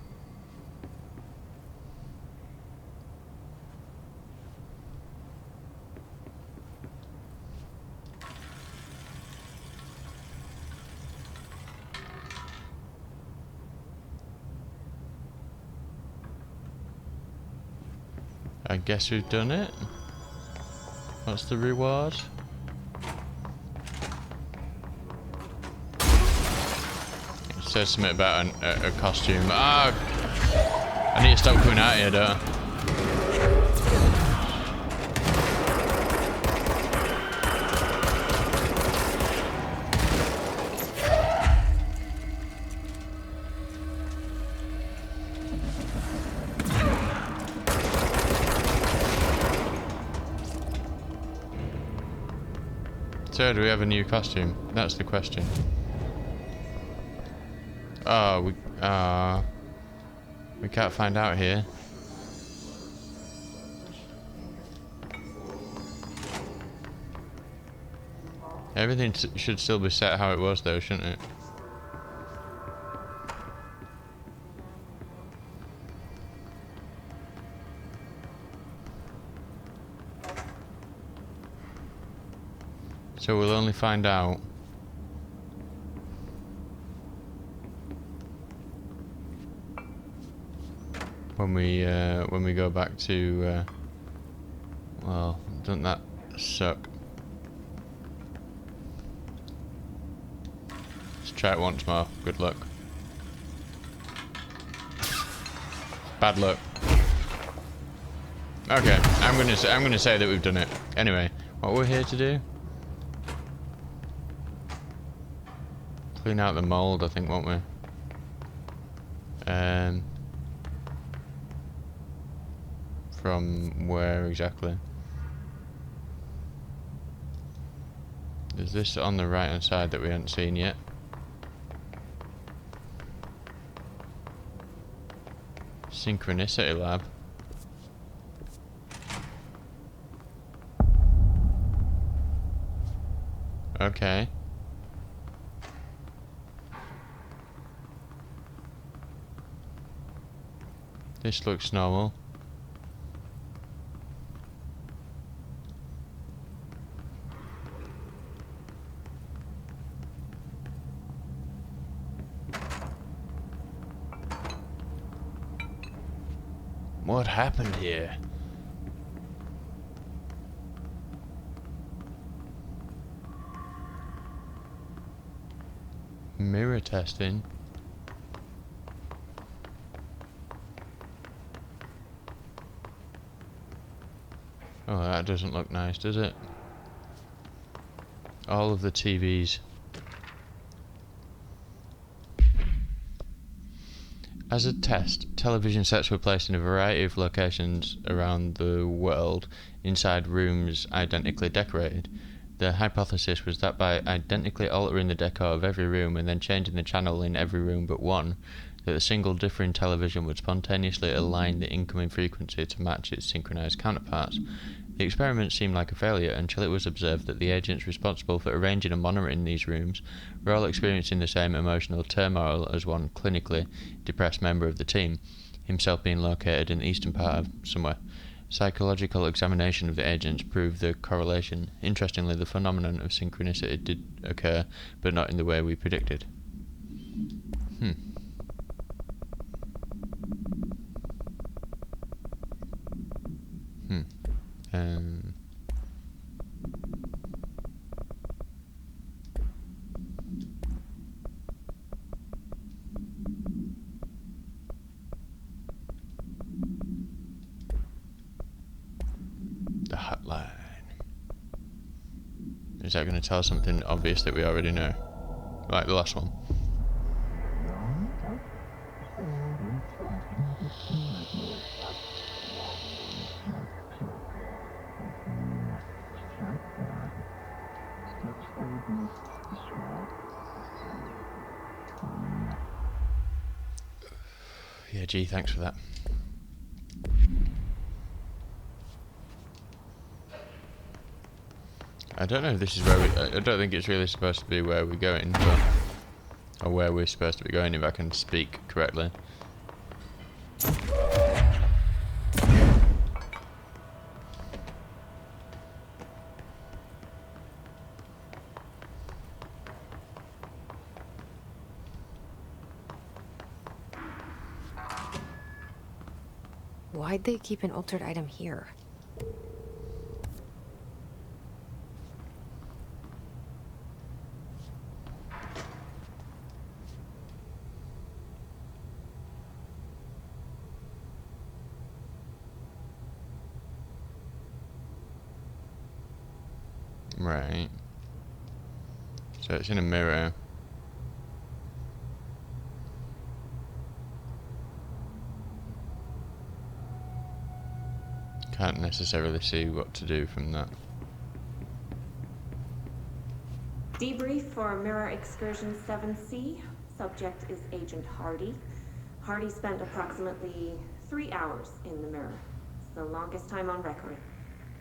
I guess we've done it. What's the reward? It says something about a costume. Ah! I need to stop coming out here, don't I? So, do we have a new costume? That's the question. Oh, we can't find out here. Everything should still be set how it was, though, shouldn't it? So we'll only find out when we go back to well, doesn't that suck? Let's try it once more. Good luck. Bad luck. Okay, I'm gonna say that we've done it. Anyway, what we're here to do? Clean out the mold, I think, won't we? From where exactly? There's this on the right hand side that we haven't seen yet. Synchronicity lab. Okay. This looks normal. What happened here? Mirror testing. Oh, that doesn't look nice, does it? All of the TVs. As a test, television sets were placed in a variety of locations around the world inside rooms identically decorated. The hypothesis was that by identically altering the decor of every room and then changing the channel in every room but one, that a single differing television would spontaneously align the incoming frequency to match its synchronized counterparts. The experiment seemed like a failure until it was observed that the agents responsible for arranging and monitoring these rooms were all experiencing the same emotional turmoil as one clinically depressed member of the team, himself being located in the eastern part of somewhere. Psychological examination of the agents proved the correlation. Interestingly, the phenomenon of synchronicity did occur, but not in the way we predicted. The hotline. Is that going to tell us something obvious that we already know? Like the last one. Yeah, gee, thanks for that. I don't know if this is where I don't think it's really supposed to be where we're going, but, or where we're supposed to be going, if I can speak correctly. Why'd they keep an altered item here? Right. So it's in a mirror. Can't necessarily see what to do from that. Debrief for Mirror Excursion 7C. Subject is Agent Hardy. Hardy spent approximately 3 hours in the mirror. It's the longest time on record.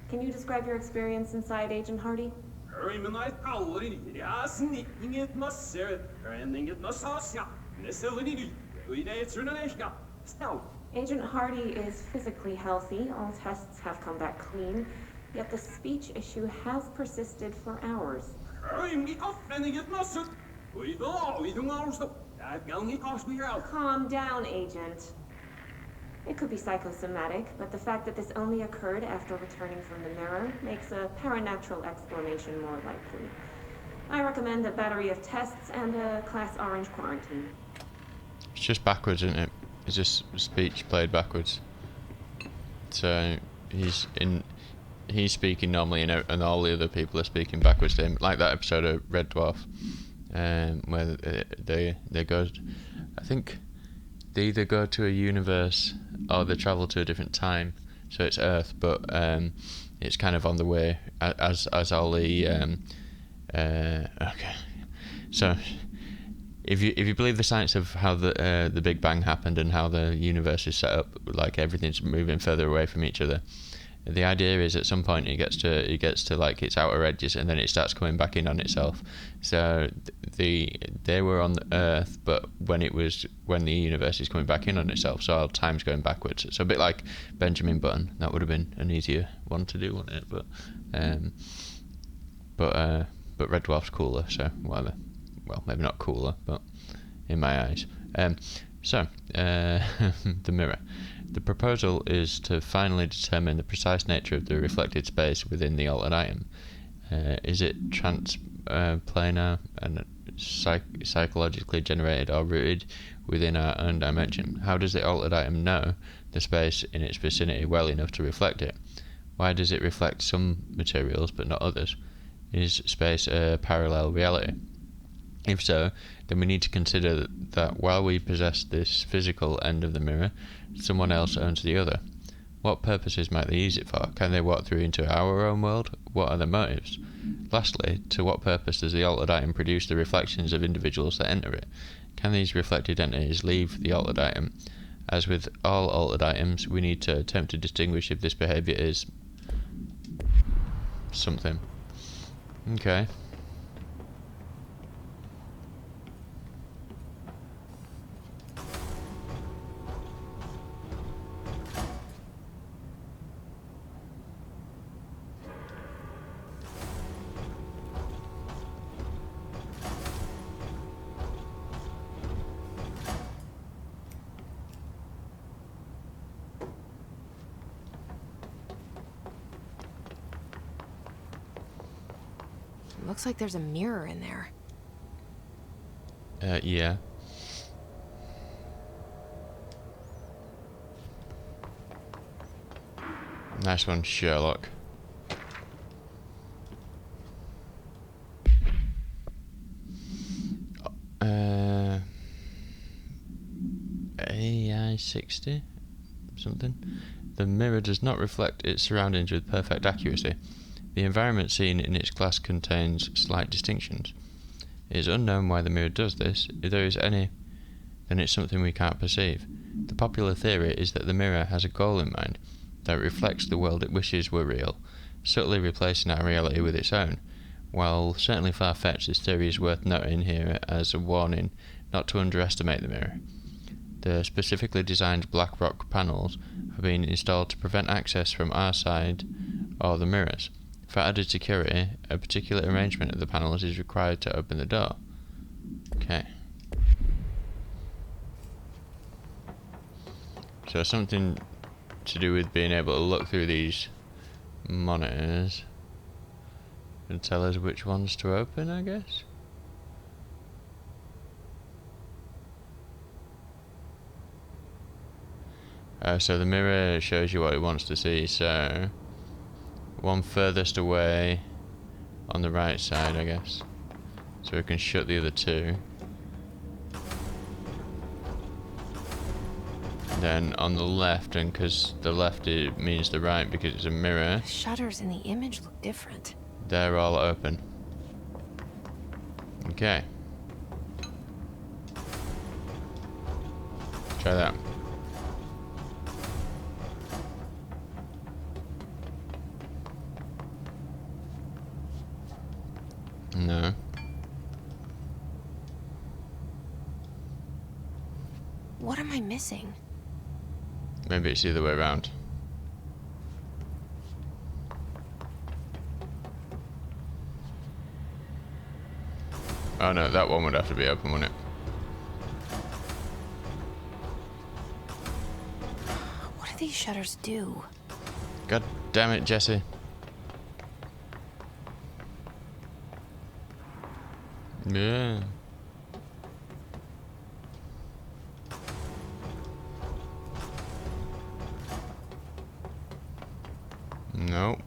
Can you describe your experience inside, Agent Hardy? Agent Hardy is physically healthy. All tests have come back clean. Yet the speech issue has persisted for hours. Calm down, Agent. It could be psychosomatic, but the fact that this only occurred after returning from the mirror makes a paranatural explanation more likely. I recommend a battery of tests and a Class Orange quarantine. It's just backwards, isn't it? It's just speech played backwards. So, he's speaking normally, and all the other people are speaking backwards to him, like that episode of Red Dwarf, where they go. I think they either go to a universe or they travel to a different time. So it's Earth, but it's kind of on the way as all the okay. So if you believe the science of how the Big Bang happened and how the universe is set up, like everything's moving further away from each other. The idea is at some point it gets to like its outer edges, and then it starts coming back in on itself. So they were on the Earth, but when the universe is coming back in on itself, so our time's going backwards. So a bit like Benjamin Button. That would have been an easier one to do, wouldn't it? But Red Dwarf's cooler, so whatever. Well, maybe not cooler, but in my eyes. So the mirror. The proposal is to finally determine the precise nature of the reflected space within the altered item. Is it transplanar and psychologically generated or rooted within our own dimension? How does the altered item know the space in its vicinity well enough to reflect it? Why does it reflect some materials but not others? Is space a parallel reality? If so, then we need to consider that while we possess this physical end of the mirror, someone else owns the other. What purposes might they use it for? Can they walk through into our own world? What are their motives? Lastly, to what purpose does the altered item produce the reflections of individuals that enter it? Can these reflected entities leave the altered item? As with all altered items, we need to attempt to distinguish if this behaviour is something. Okay. Looks like there's a mirror in there. Yeah. Nice one, Sherlock. AI 60 something. The mirror does not reflect its surroundings with perfect accuracy. The environment seen in its glass contains slight distinctions. It is unknown why the mirror does this. If there is any, then it's something we can't perceive. The popular theory is that the mirror has a goal in mind, that it reflects the world it wishes were real, subtly replacing our reality with its own. While certainly far-fetched, this theory is worth noting here as a warning not to underestimate the mirror. The specifically designed black rock panels have been installed to prevent access from our side or the mirrors. For added security, a particular arrangement of the panels is required to open the door. Okay. So something to do with being able to look through these monitors and tell us which ones to open, I guess. So the mirror shows you what it wants to see, so one furthest away on the right side, I guess, so we can shut the other two. Then on the left, and because the left means the right because it's a mirror, The shutters in the image look different. they're all open. Okay. Try that. No. What am I missing? Maybe it's the other way around. Oh no, that one would have to be open, wouldn't it? What do these shutters do? God damn it, Jesse. Yeah. No.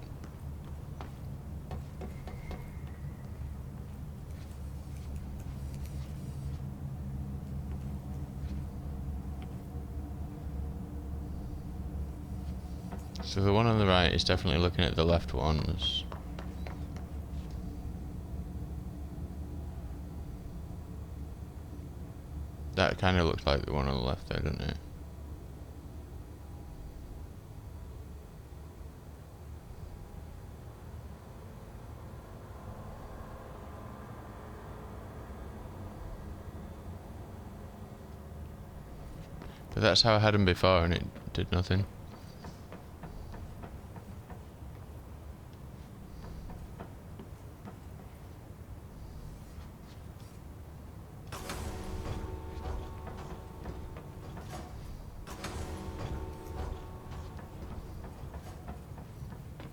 So the one on the right is definitely looking at the left ones. That kind of looks like the one on the left there, doesn't it? But that's how I had them before and it did nothing.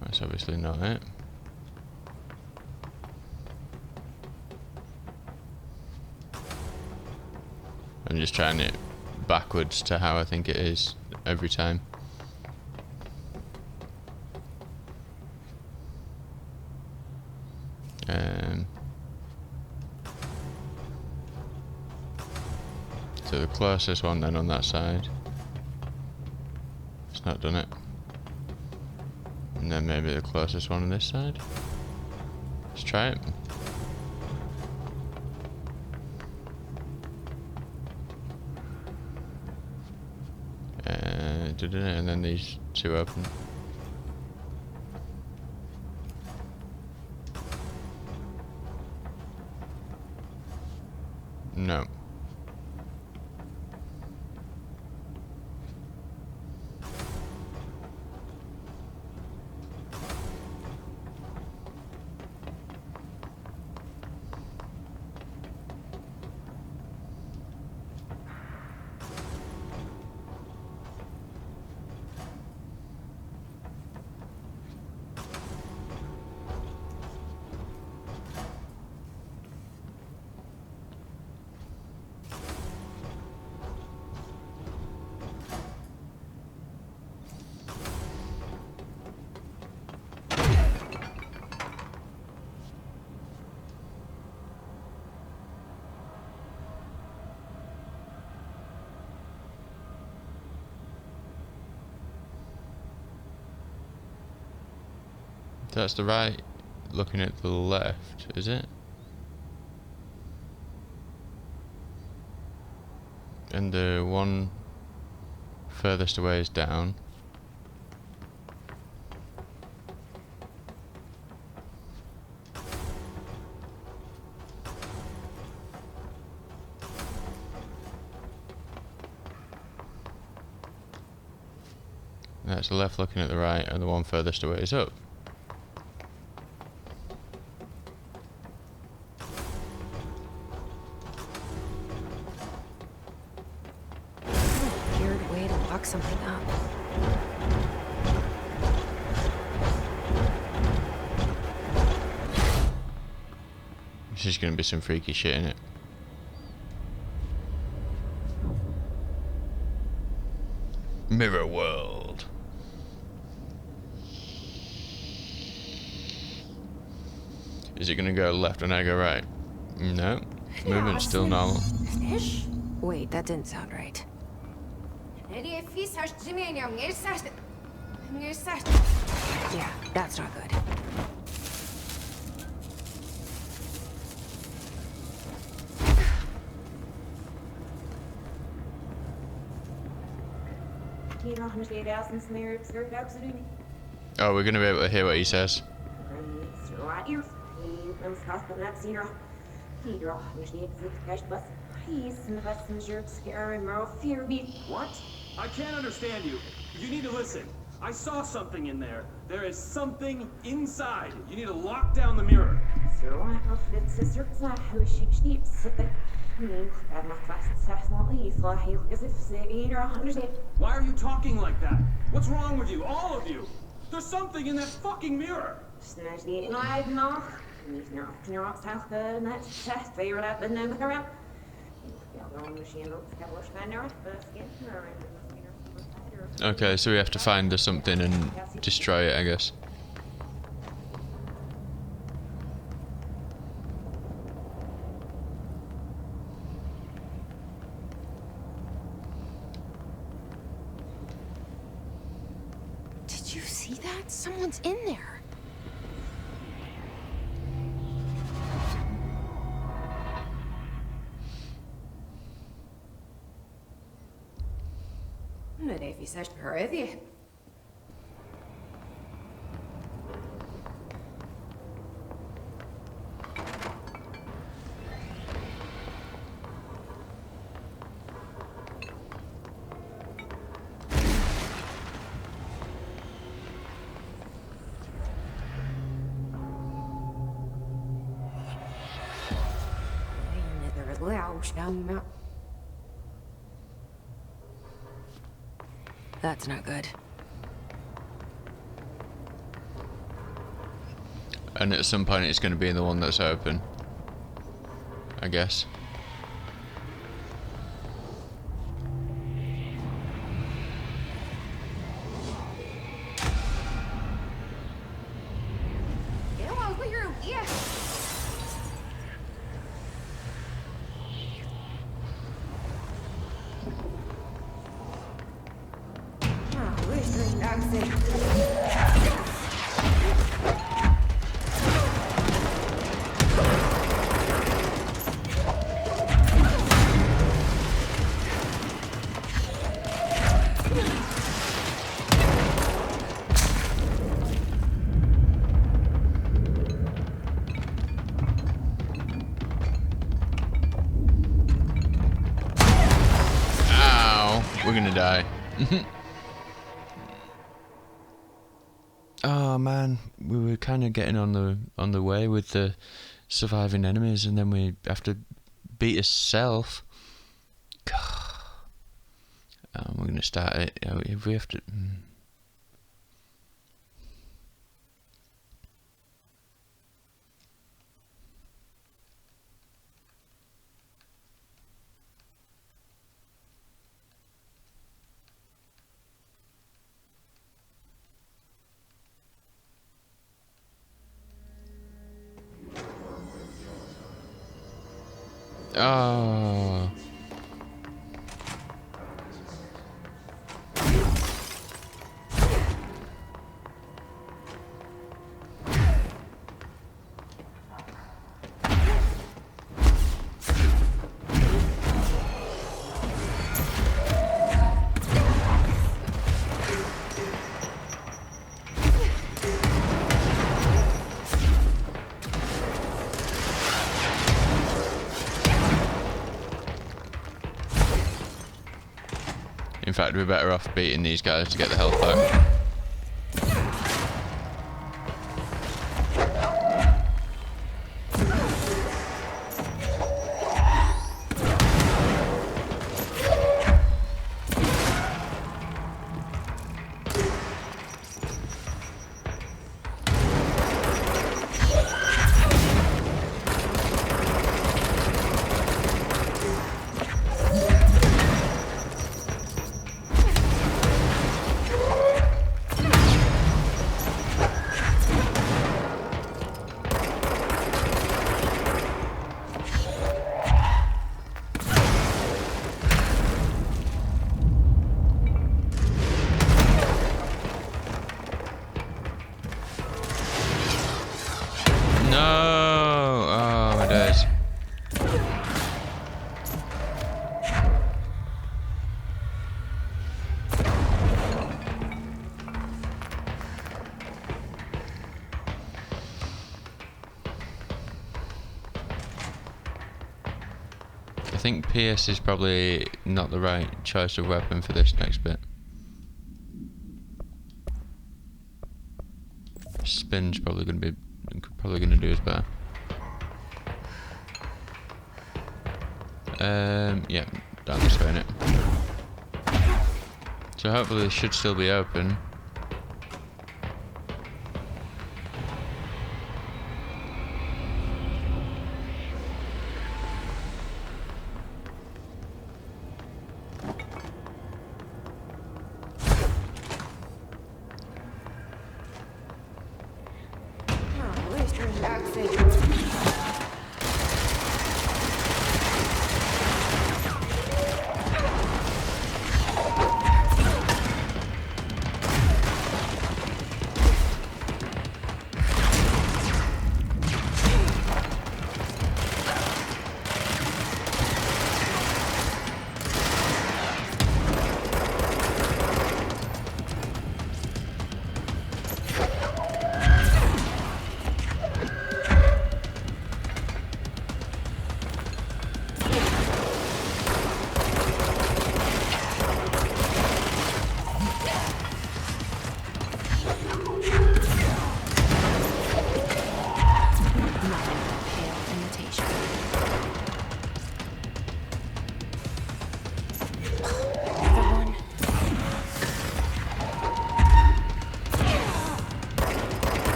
That's obviously not it. I'm just trying it backwards to how I think it is every time. So the closest one then on that side. It's not done it. And then maybe the closest one on this side. Let's try it. And then these two open. No. That's the right looking at the left, is it? And the one furthest away is down. That's the left looking at the right, and the one furthest away is up. Weird way to lock something up. This is going to be some freaky shit in it. Mirror world. Is it going to go left and I go right? No. Movement's still normal. Wait, that didn't sound right. Yeah, that's not good. Oh, we're going to be able to hear what he says. What? I can't understand you. You need to listen. I saw something in there. There is something inside. You need to lock down the mirror. Why are you talking like that? What's wrong with you? All of you? There's something in that fucking mirror. Okay, so we have to find the something and destroy it, I guess. that? Someone's in there. Nej, vi säger hörde. That's not good. And at some point it's going to be the one that's open, I guess. We're gonna die. Oh man, we were kind of getting on the way with the surviving enemies, and then we have to beat a self. We're gonna start it. If we have to. Oh. In fact, we're better off beating these guys to get the health back. I think PS is probably not the right choice of weapon for this next bit. Spin's probably going to do us better. Yeah, down this way, innit? So hopefully this should still be open.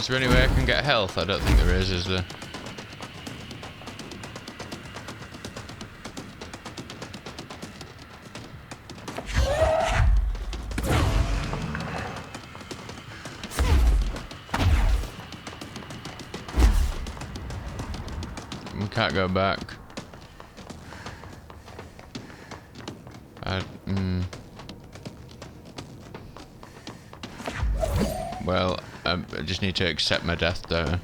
Is there any way I can get health? I don't think there is there? We can't go back. Well, I just need to accept my death, though.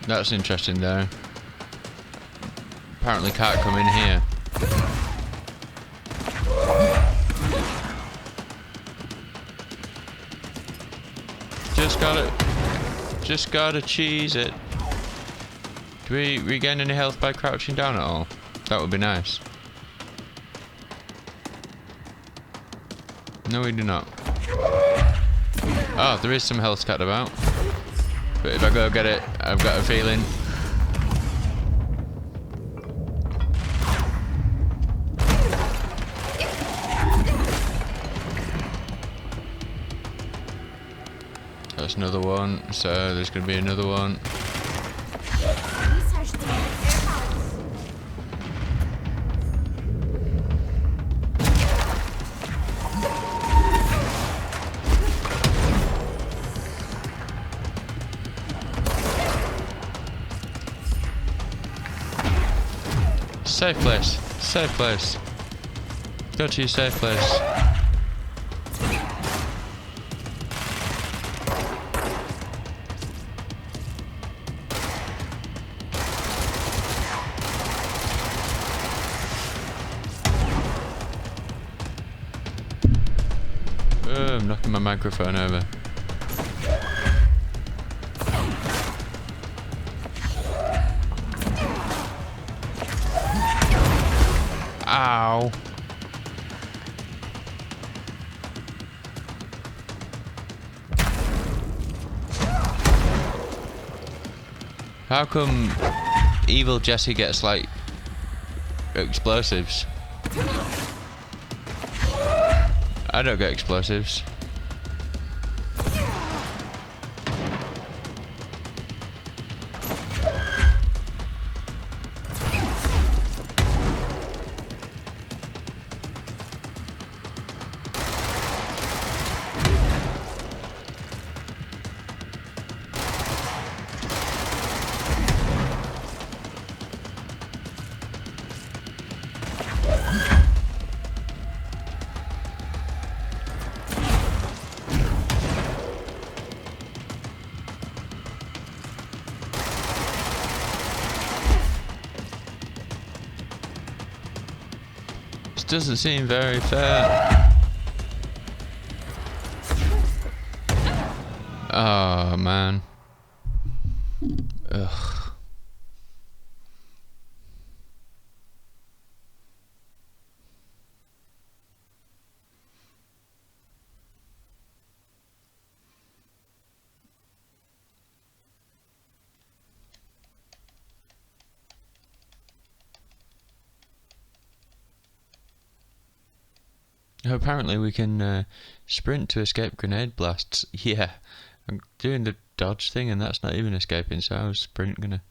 That's interesting, though. Apparently can't come in here. Just gotta cheese it. Do we regain any health by crouching down at all? That would be nice. No, we do not. Oh, there is some health scattered about. But if I go get it, I've got a feeling. That's another one, so there's going to be another one. Safe place. Safe place. Go to your safe place. I'm knocking my microphone over. Ow. How come evil Jesse gets like explosives? I don't get explosives. Doesn't seem very fair. Oh man. Ugh. Apparently we can sprint to escape grenade blasts. Yeah, I'm doing the dodge thing and that's not even escaping, so I was sprint gonna...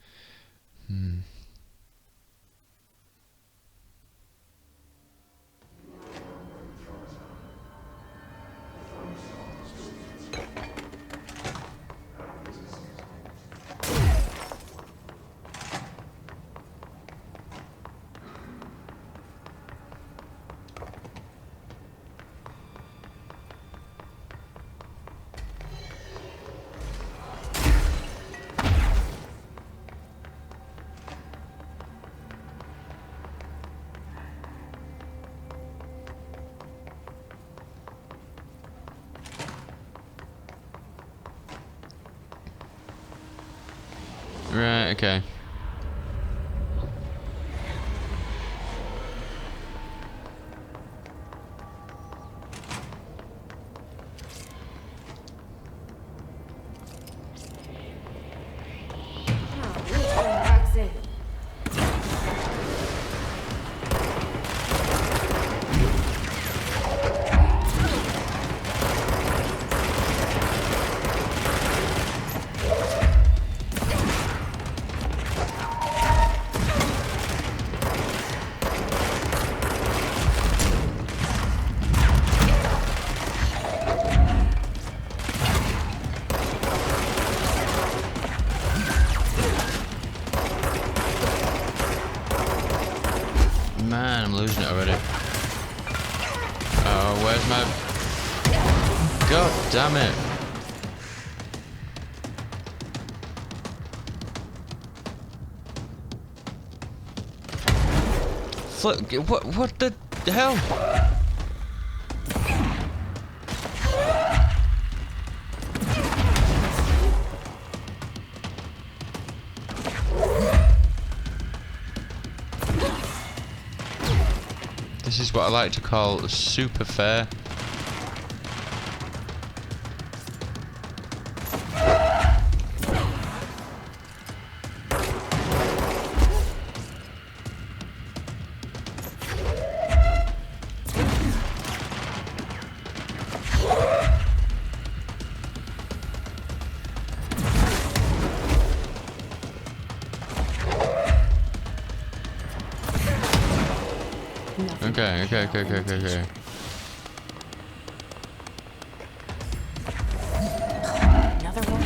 Right, okay. God damn it. What the hell? This is what I like to call super fair. Okay. Another one.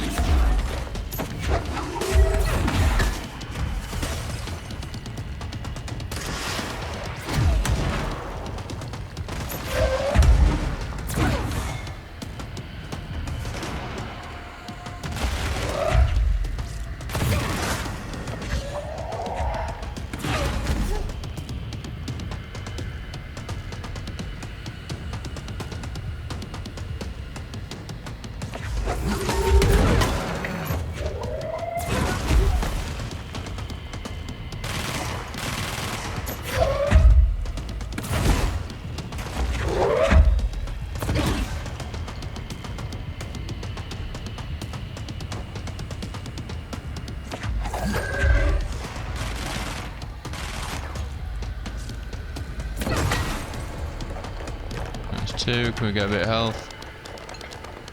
Two, can we get a bit of health?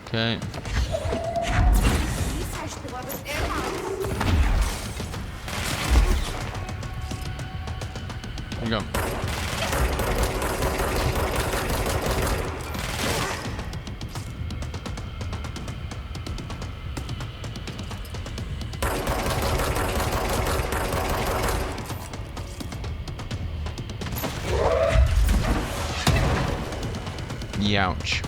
Okay. Hang on. Youch.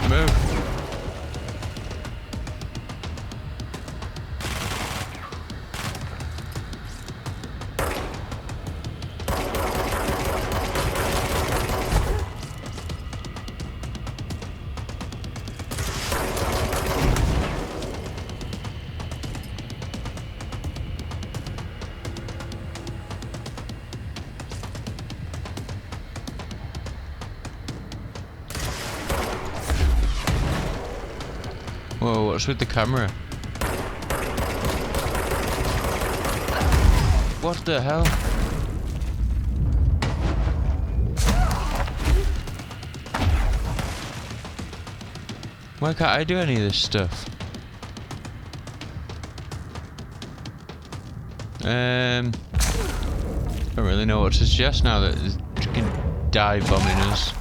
Move. Whoa, what's with the camera? What the hell? Why can't I do any of this stuff? Don't really know what to suggest now that there's freaking dive bombing us.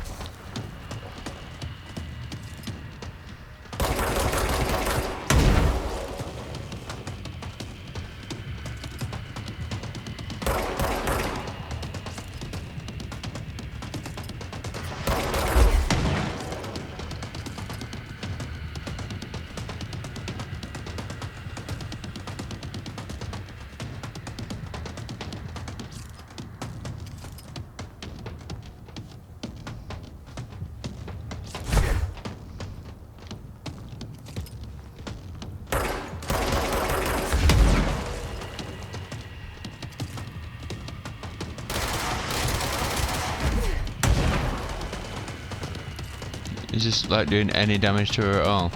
Is this like doing any damage to her at all?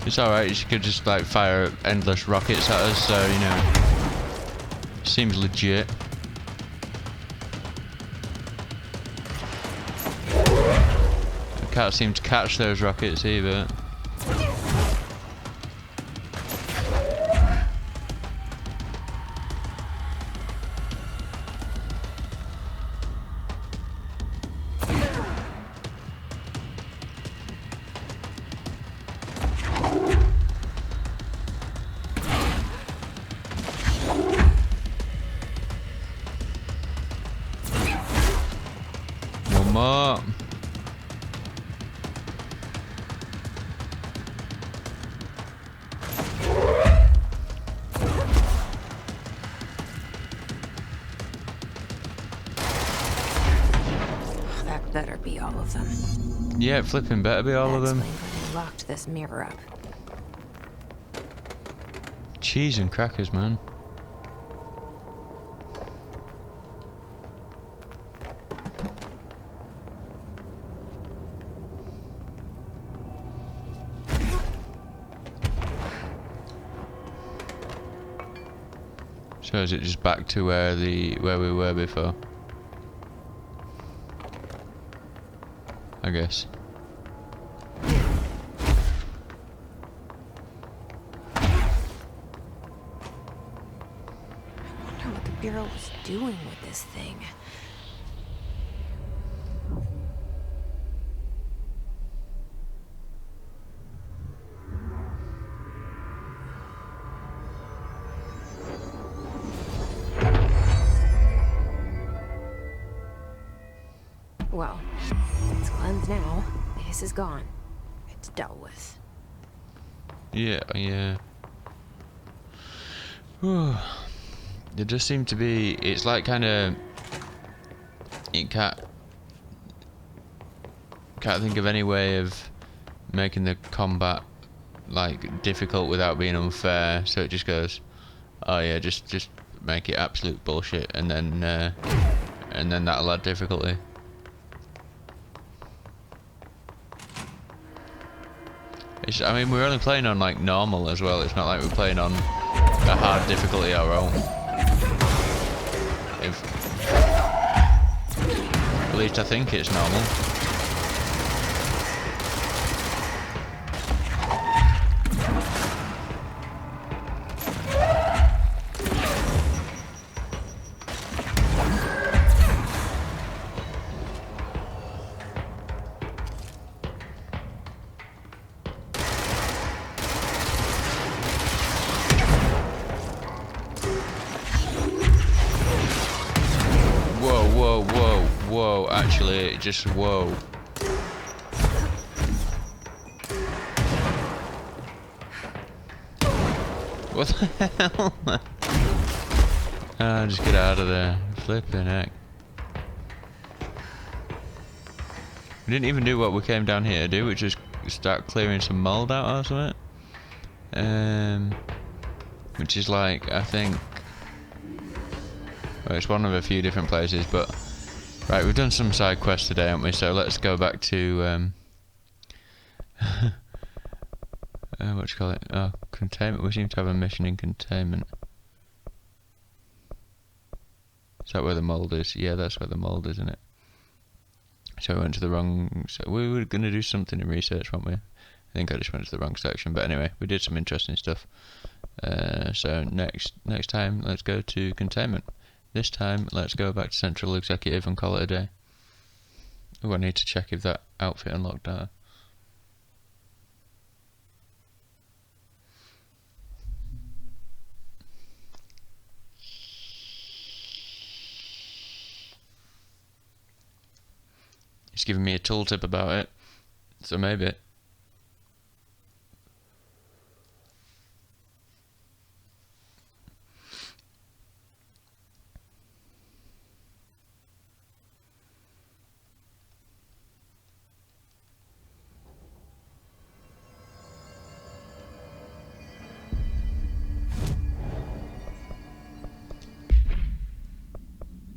It's alright, she could just like fire endless rockets at us, so you know. Seems legit. I can't seem to catch those rockets either. More. That better be all of them. Yeah, flipping better be all of them. Explains why they locked this mirror up. Cheese and crackers, man. So is it just back to where we were before? I guess. I wonder what the Bureau was doing with this thing. Well, it's cleansed now. The hiss is gone. It's dealt with. Yeah, yeah. Whew. There does seem to be. It's like kind of. It can't think of any way of making the combat like difficult without being unfair. So it just goes, oh yeah, just make it absolute bullshit, and then that'll add difficulty. I mean, we're only playing on like normal as well. It's not like we're playing on a hard difficulty our own. At least I think it's normal. Whoa, actually, just whoa. What the hell? Ah, just get out of there. Flipping heck. We didn't even do what we came down here to do, which is start clearing some mold out or something. Which is like, I think... Well, it's one of a few different places, but... Right, we've done some side quests today, haven't we? So let's go back to... what do you call it? Oh, containment. We seem to have a mission in containment. Is that where the mold is? Yeah, that's where the mold is, isn't it? So we went to the wrong... So we were going to do something in research, weren't we? I think I just went to the wrong section. But anyway, we did some interesting stuff. So next time, let's go to containment. This time, let's go back to Central Executive and call it a day. Oh, I need to check if that outfit unlocked that. He's giving me a tooltip about it, so maybe.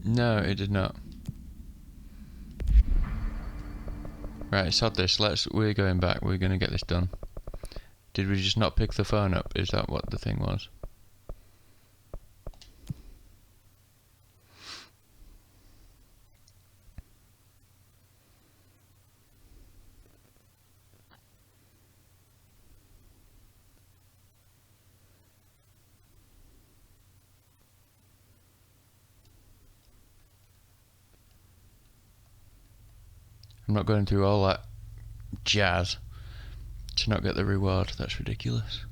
No, it did not. Right, sod this. We're going back. We're going to get this done. Did we just not pick the phone up? Is that what the thing was? I'm not going through all that jazz to not get the reward. That's ridiculous.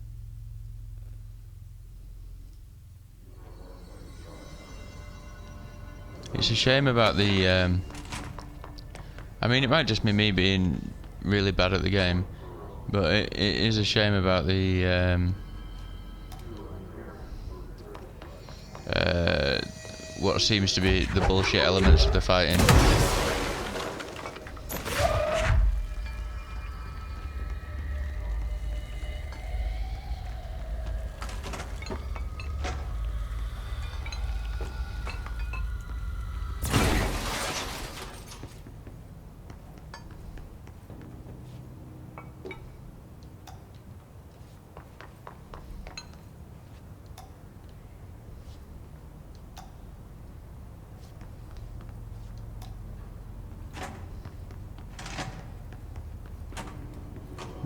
It's a shame about the I mean, it might just be me being really bad at the game, but it is a shame about the what seems to be the bullshit elements of the fighting.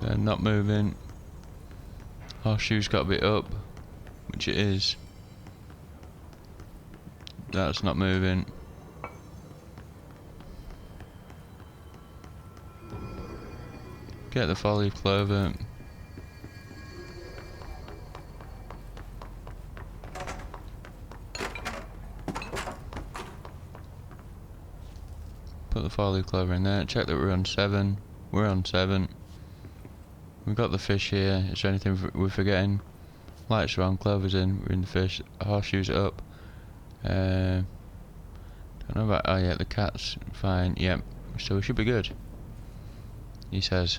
They're not moving. Horseshoe's got to be up, which it is. That's not moving. Get the four-leaf clover. Put the four-leaf clover in there. Check that we're on 7. We're on 7. We've got the fish here. Is there anything we're forgetting? Lights are on, clover's in, we're in the fish. Horseshoes are up. Don't know about. Oh yeah, the cat's fine. Yep. So we should be good. He says.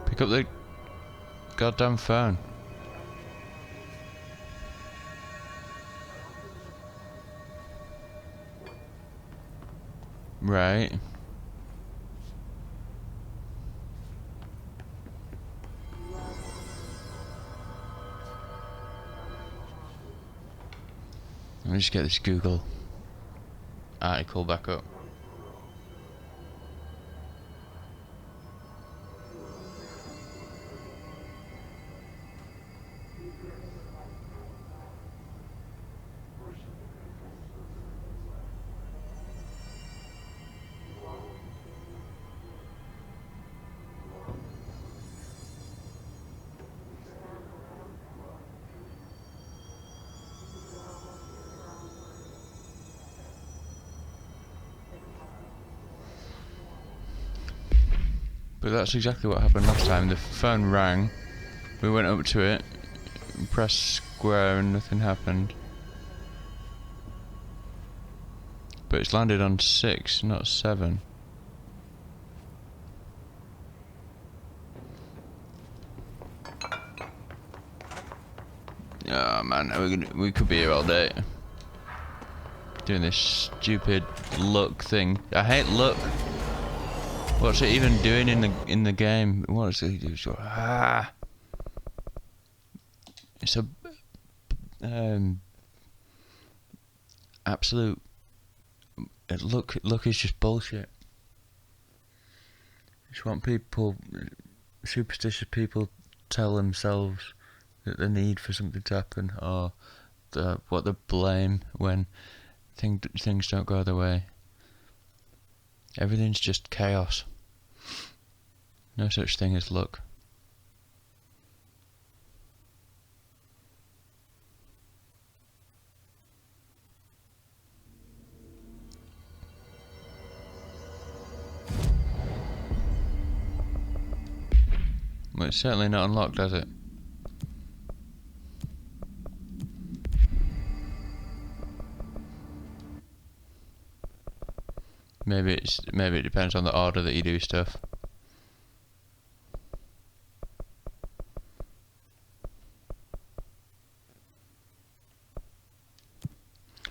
Pick up the goddamn phone. Right. Let me just get this Google article back up. But that's exactly what happened last time. The phone rang, we went up to it, pressed square and nothing happened. But it's landed on 6, not 7. Oh man, we could be here all day. Doing this stupid luck thing. I hate luck. What's it even doing in the game? What does it do? It's a absolute luck is just bullshit. It's what people, superstitious people, tell themselves that they need for something to happen, or what they blame when things don't go their way. Everything's just chaos. No such thing as luck. Well, it's certainly not unlocked, has it? Maybe it depends on the order that you do stuff.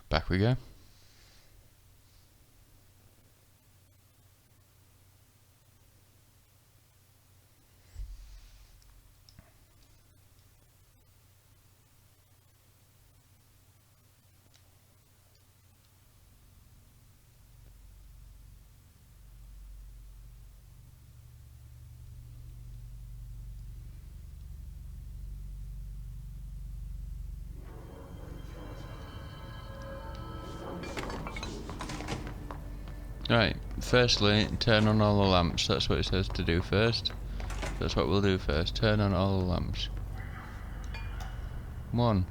Back we go. Right, firstly, turn on all the lamps. That's what it says to do first. That's what we'll do first. Turn on all the lamps. 1,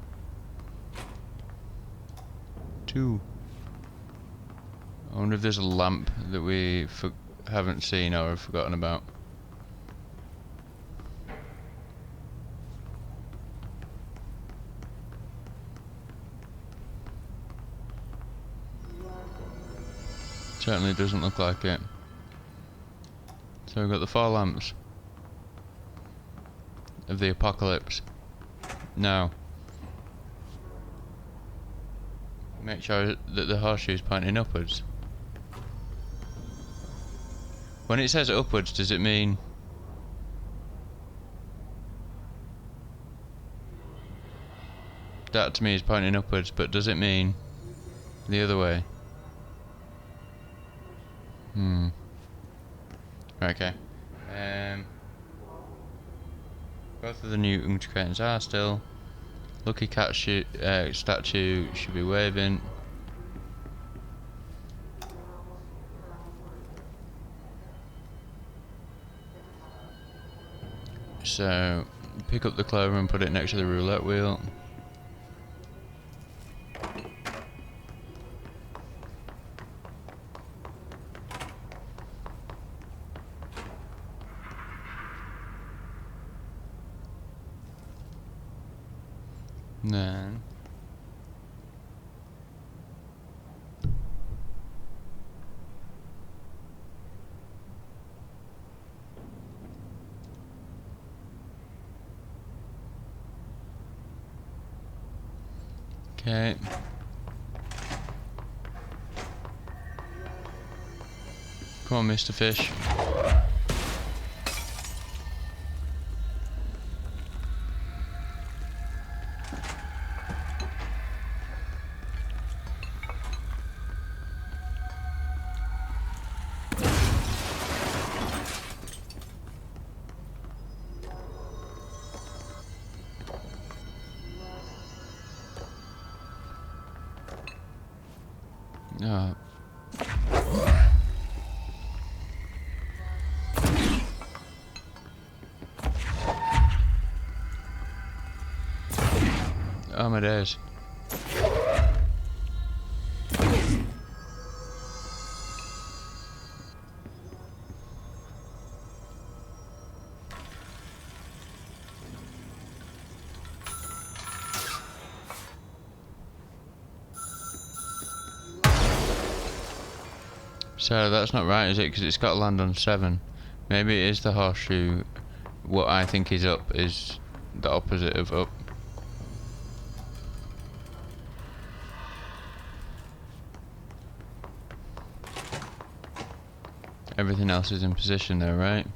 2. I wonder if there's a lamp that we haven't seen or have forgotten about. Certainly doesn't look like it. So we've got the 4 lamps of the apocalypse. Now, make sure that the horseshoe is pointing upwards. When it says upwards, does it mean that to me is pointing upwards, but does it mean the other way? Okay. Both of the new Unterkratens are still. Lucky Cat statue should be waving. So, pick up the clover and put it next to the roulette wheel. And then okay. Come on, Mr. Fish. Oh. Oh my days. So that's not right, is it? Because it's got to land on 7. Maybe it is the horseshoe. What I think is up is the opposite of up. Everything else is in position there, right?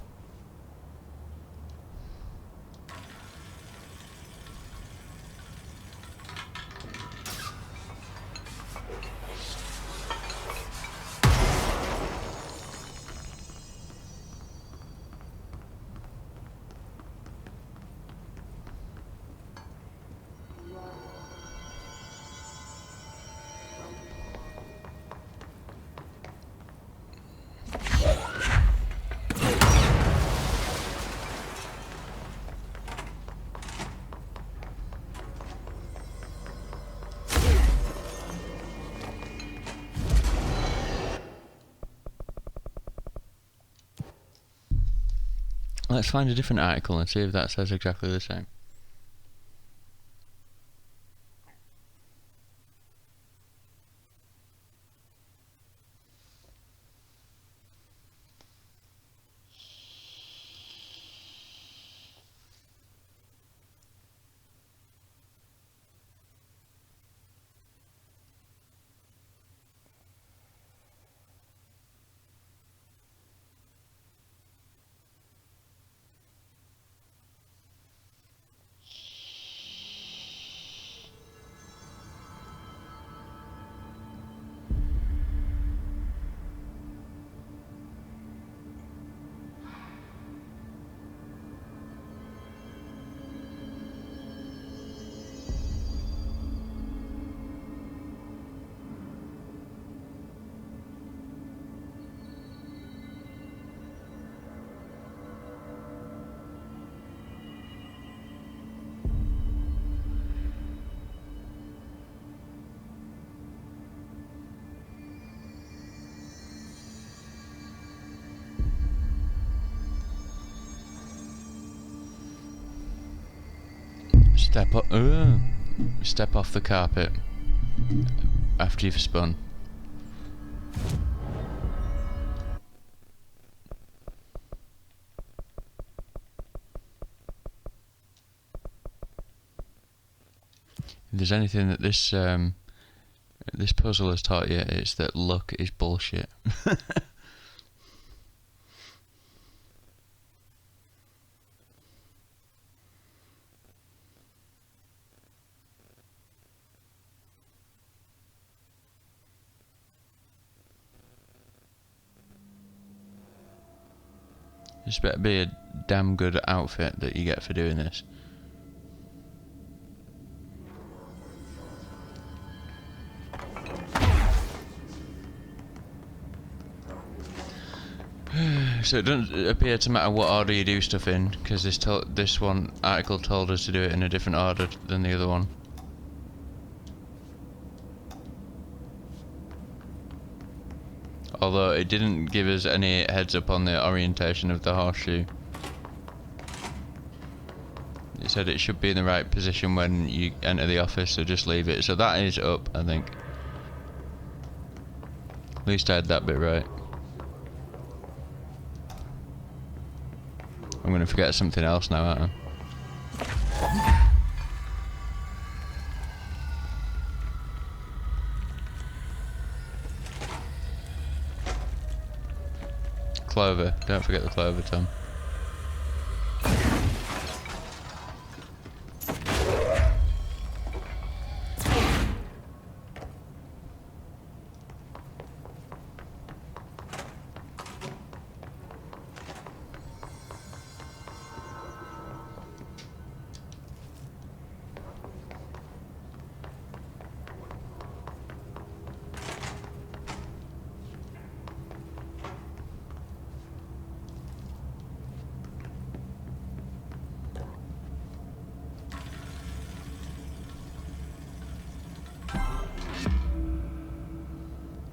Let's find a different article and see if that says exactly the same. Step off the carpet after you've spun. If there's anything that this puzzle has taught you, it's that luck is bullshit. This better be a damn good outfit that you get for doing this. So it doesn't appear to matter what order you do stuff in, because this one article told us to do it in a different order than the other one. Although it didn't give us any heads up on the orientation of the horseshoe. It said it should be in the right position when you enter the office, so just leave it. So that is up, I think. At least I had that bit right. I'm going to forget something else now, aren't I? Clover. Don't forget the clover, Tom.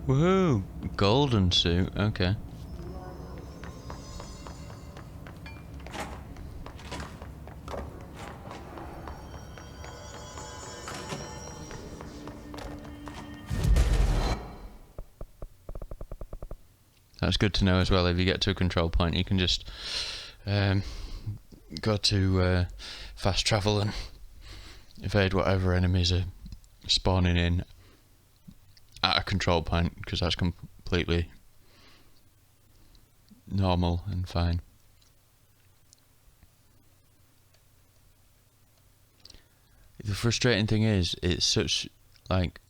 Woohoo! Golden suit, okay. That's good to know as well. If you get to a control point, you can just go to fast travel and evade whatever enemies are spawning in at a control point, because that's completely normal and fine. The frustrating thing is, it's such like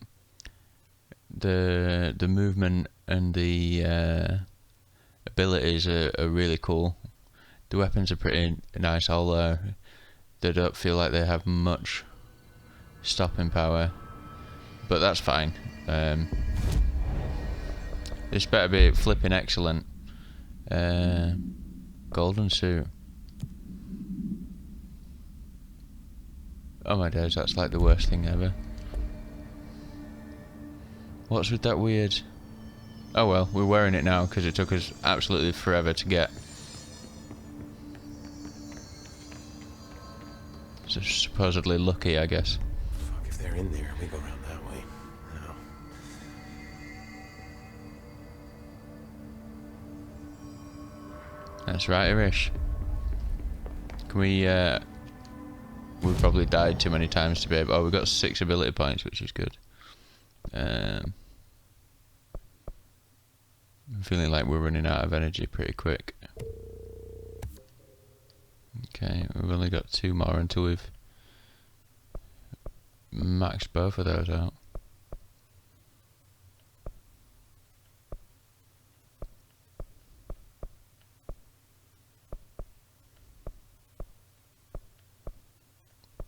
the movement and the abilities are really cool. The weapons are pretty nice, although they don't feel like they have much stopping power, but that's fine. This better be flipping excellent. Golden suit. Oh my days, that's like the worst thing ever. What's with that weird... Oh well, we're wearing it now because it took us absolutely forever to get. So supposedly lucky, I guess. Fuck, if they're in there, we go around that way. No. That's right, Irish. Can we, we've probably died too many times to be able... Oh, we've got 6 ability points, which is good. I'm feeling like we're running out of energy pretty quick. Okay, we've only got 2 more until we've maxed both of those out.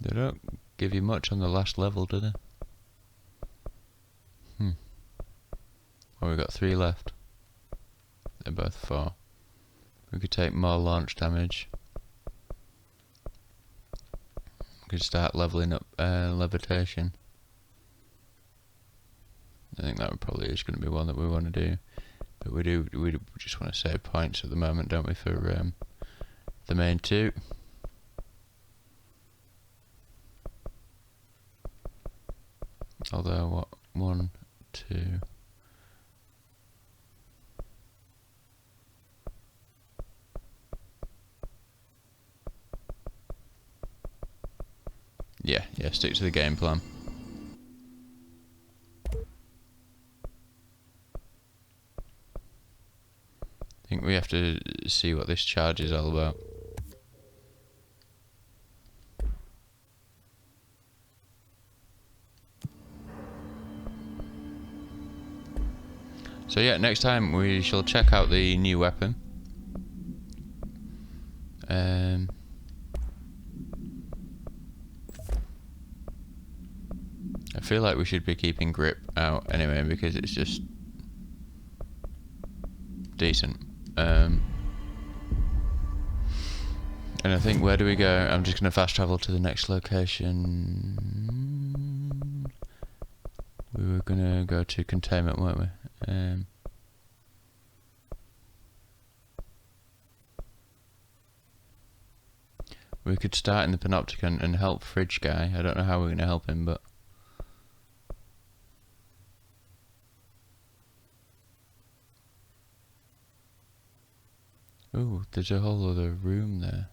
They don't give you much on the last level, do they? Well, we've got 3 left. They're both 4. We could take more launch damage. We could start leveling up levitation. I think that probably is going to be one that we want to do. But we just want to save points at the moment, don't we, for the main 2. Although, what? 1, 2... Yeah, stick to the game plan. I think we have to see what this charge is all about. So yeah, next time we shall check out the new weapon. I feel like we should be keeping grip out anyway because it's just decent. And I think, where do we go? I'm just going to fast travel to the next location. We were going to go to containment, weren't we? We could start in the Panopticon and help Fridge Guy. I don't know how we're going to help him, but... Ooh, there's a whole other room there.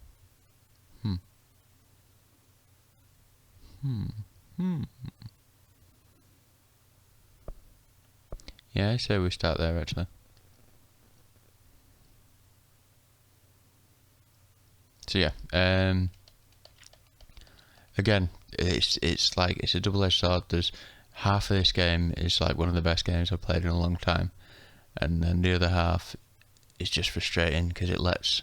Yeah, I say we start there actually. So yeah, again, it's like, it's a double-edged sword. There's half of this game is like one of the best games I've played in a long time, and then the other half is just frustrating because it lets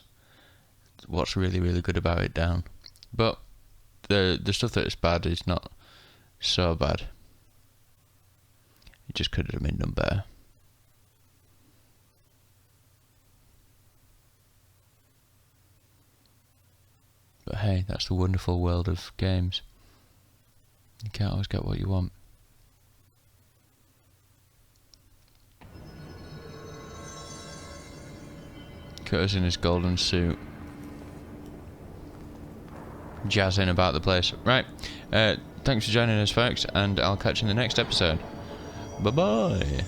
what's really, really good about it down. But the stuff that is bad is not so bad. It just could have been done better. But hey, that's the wonderful world of games. You can't always get what you want. Curtis in his golden suit, jazzing about the place. Right, thanks for joining us, folks, and I'll catch you in the next episode. Bye bye.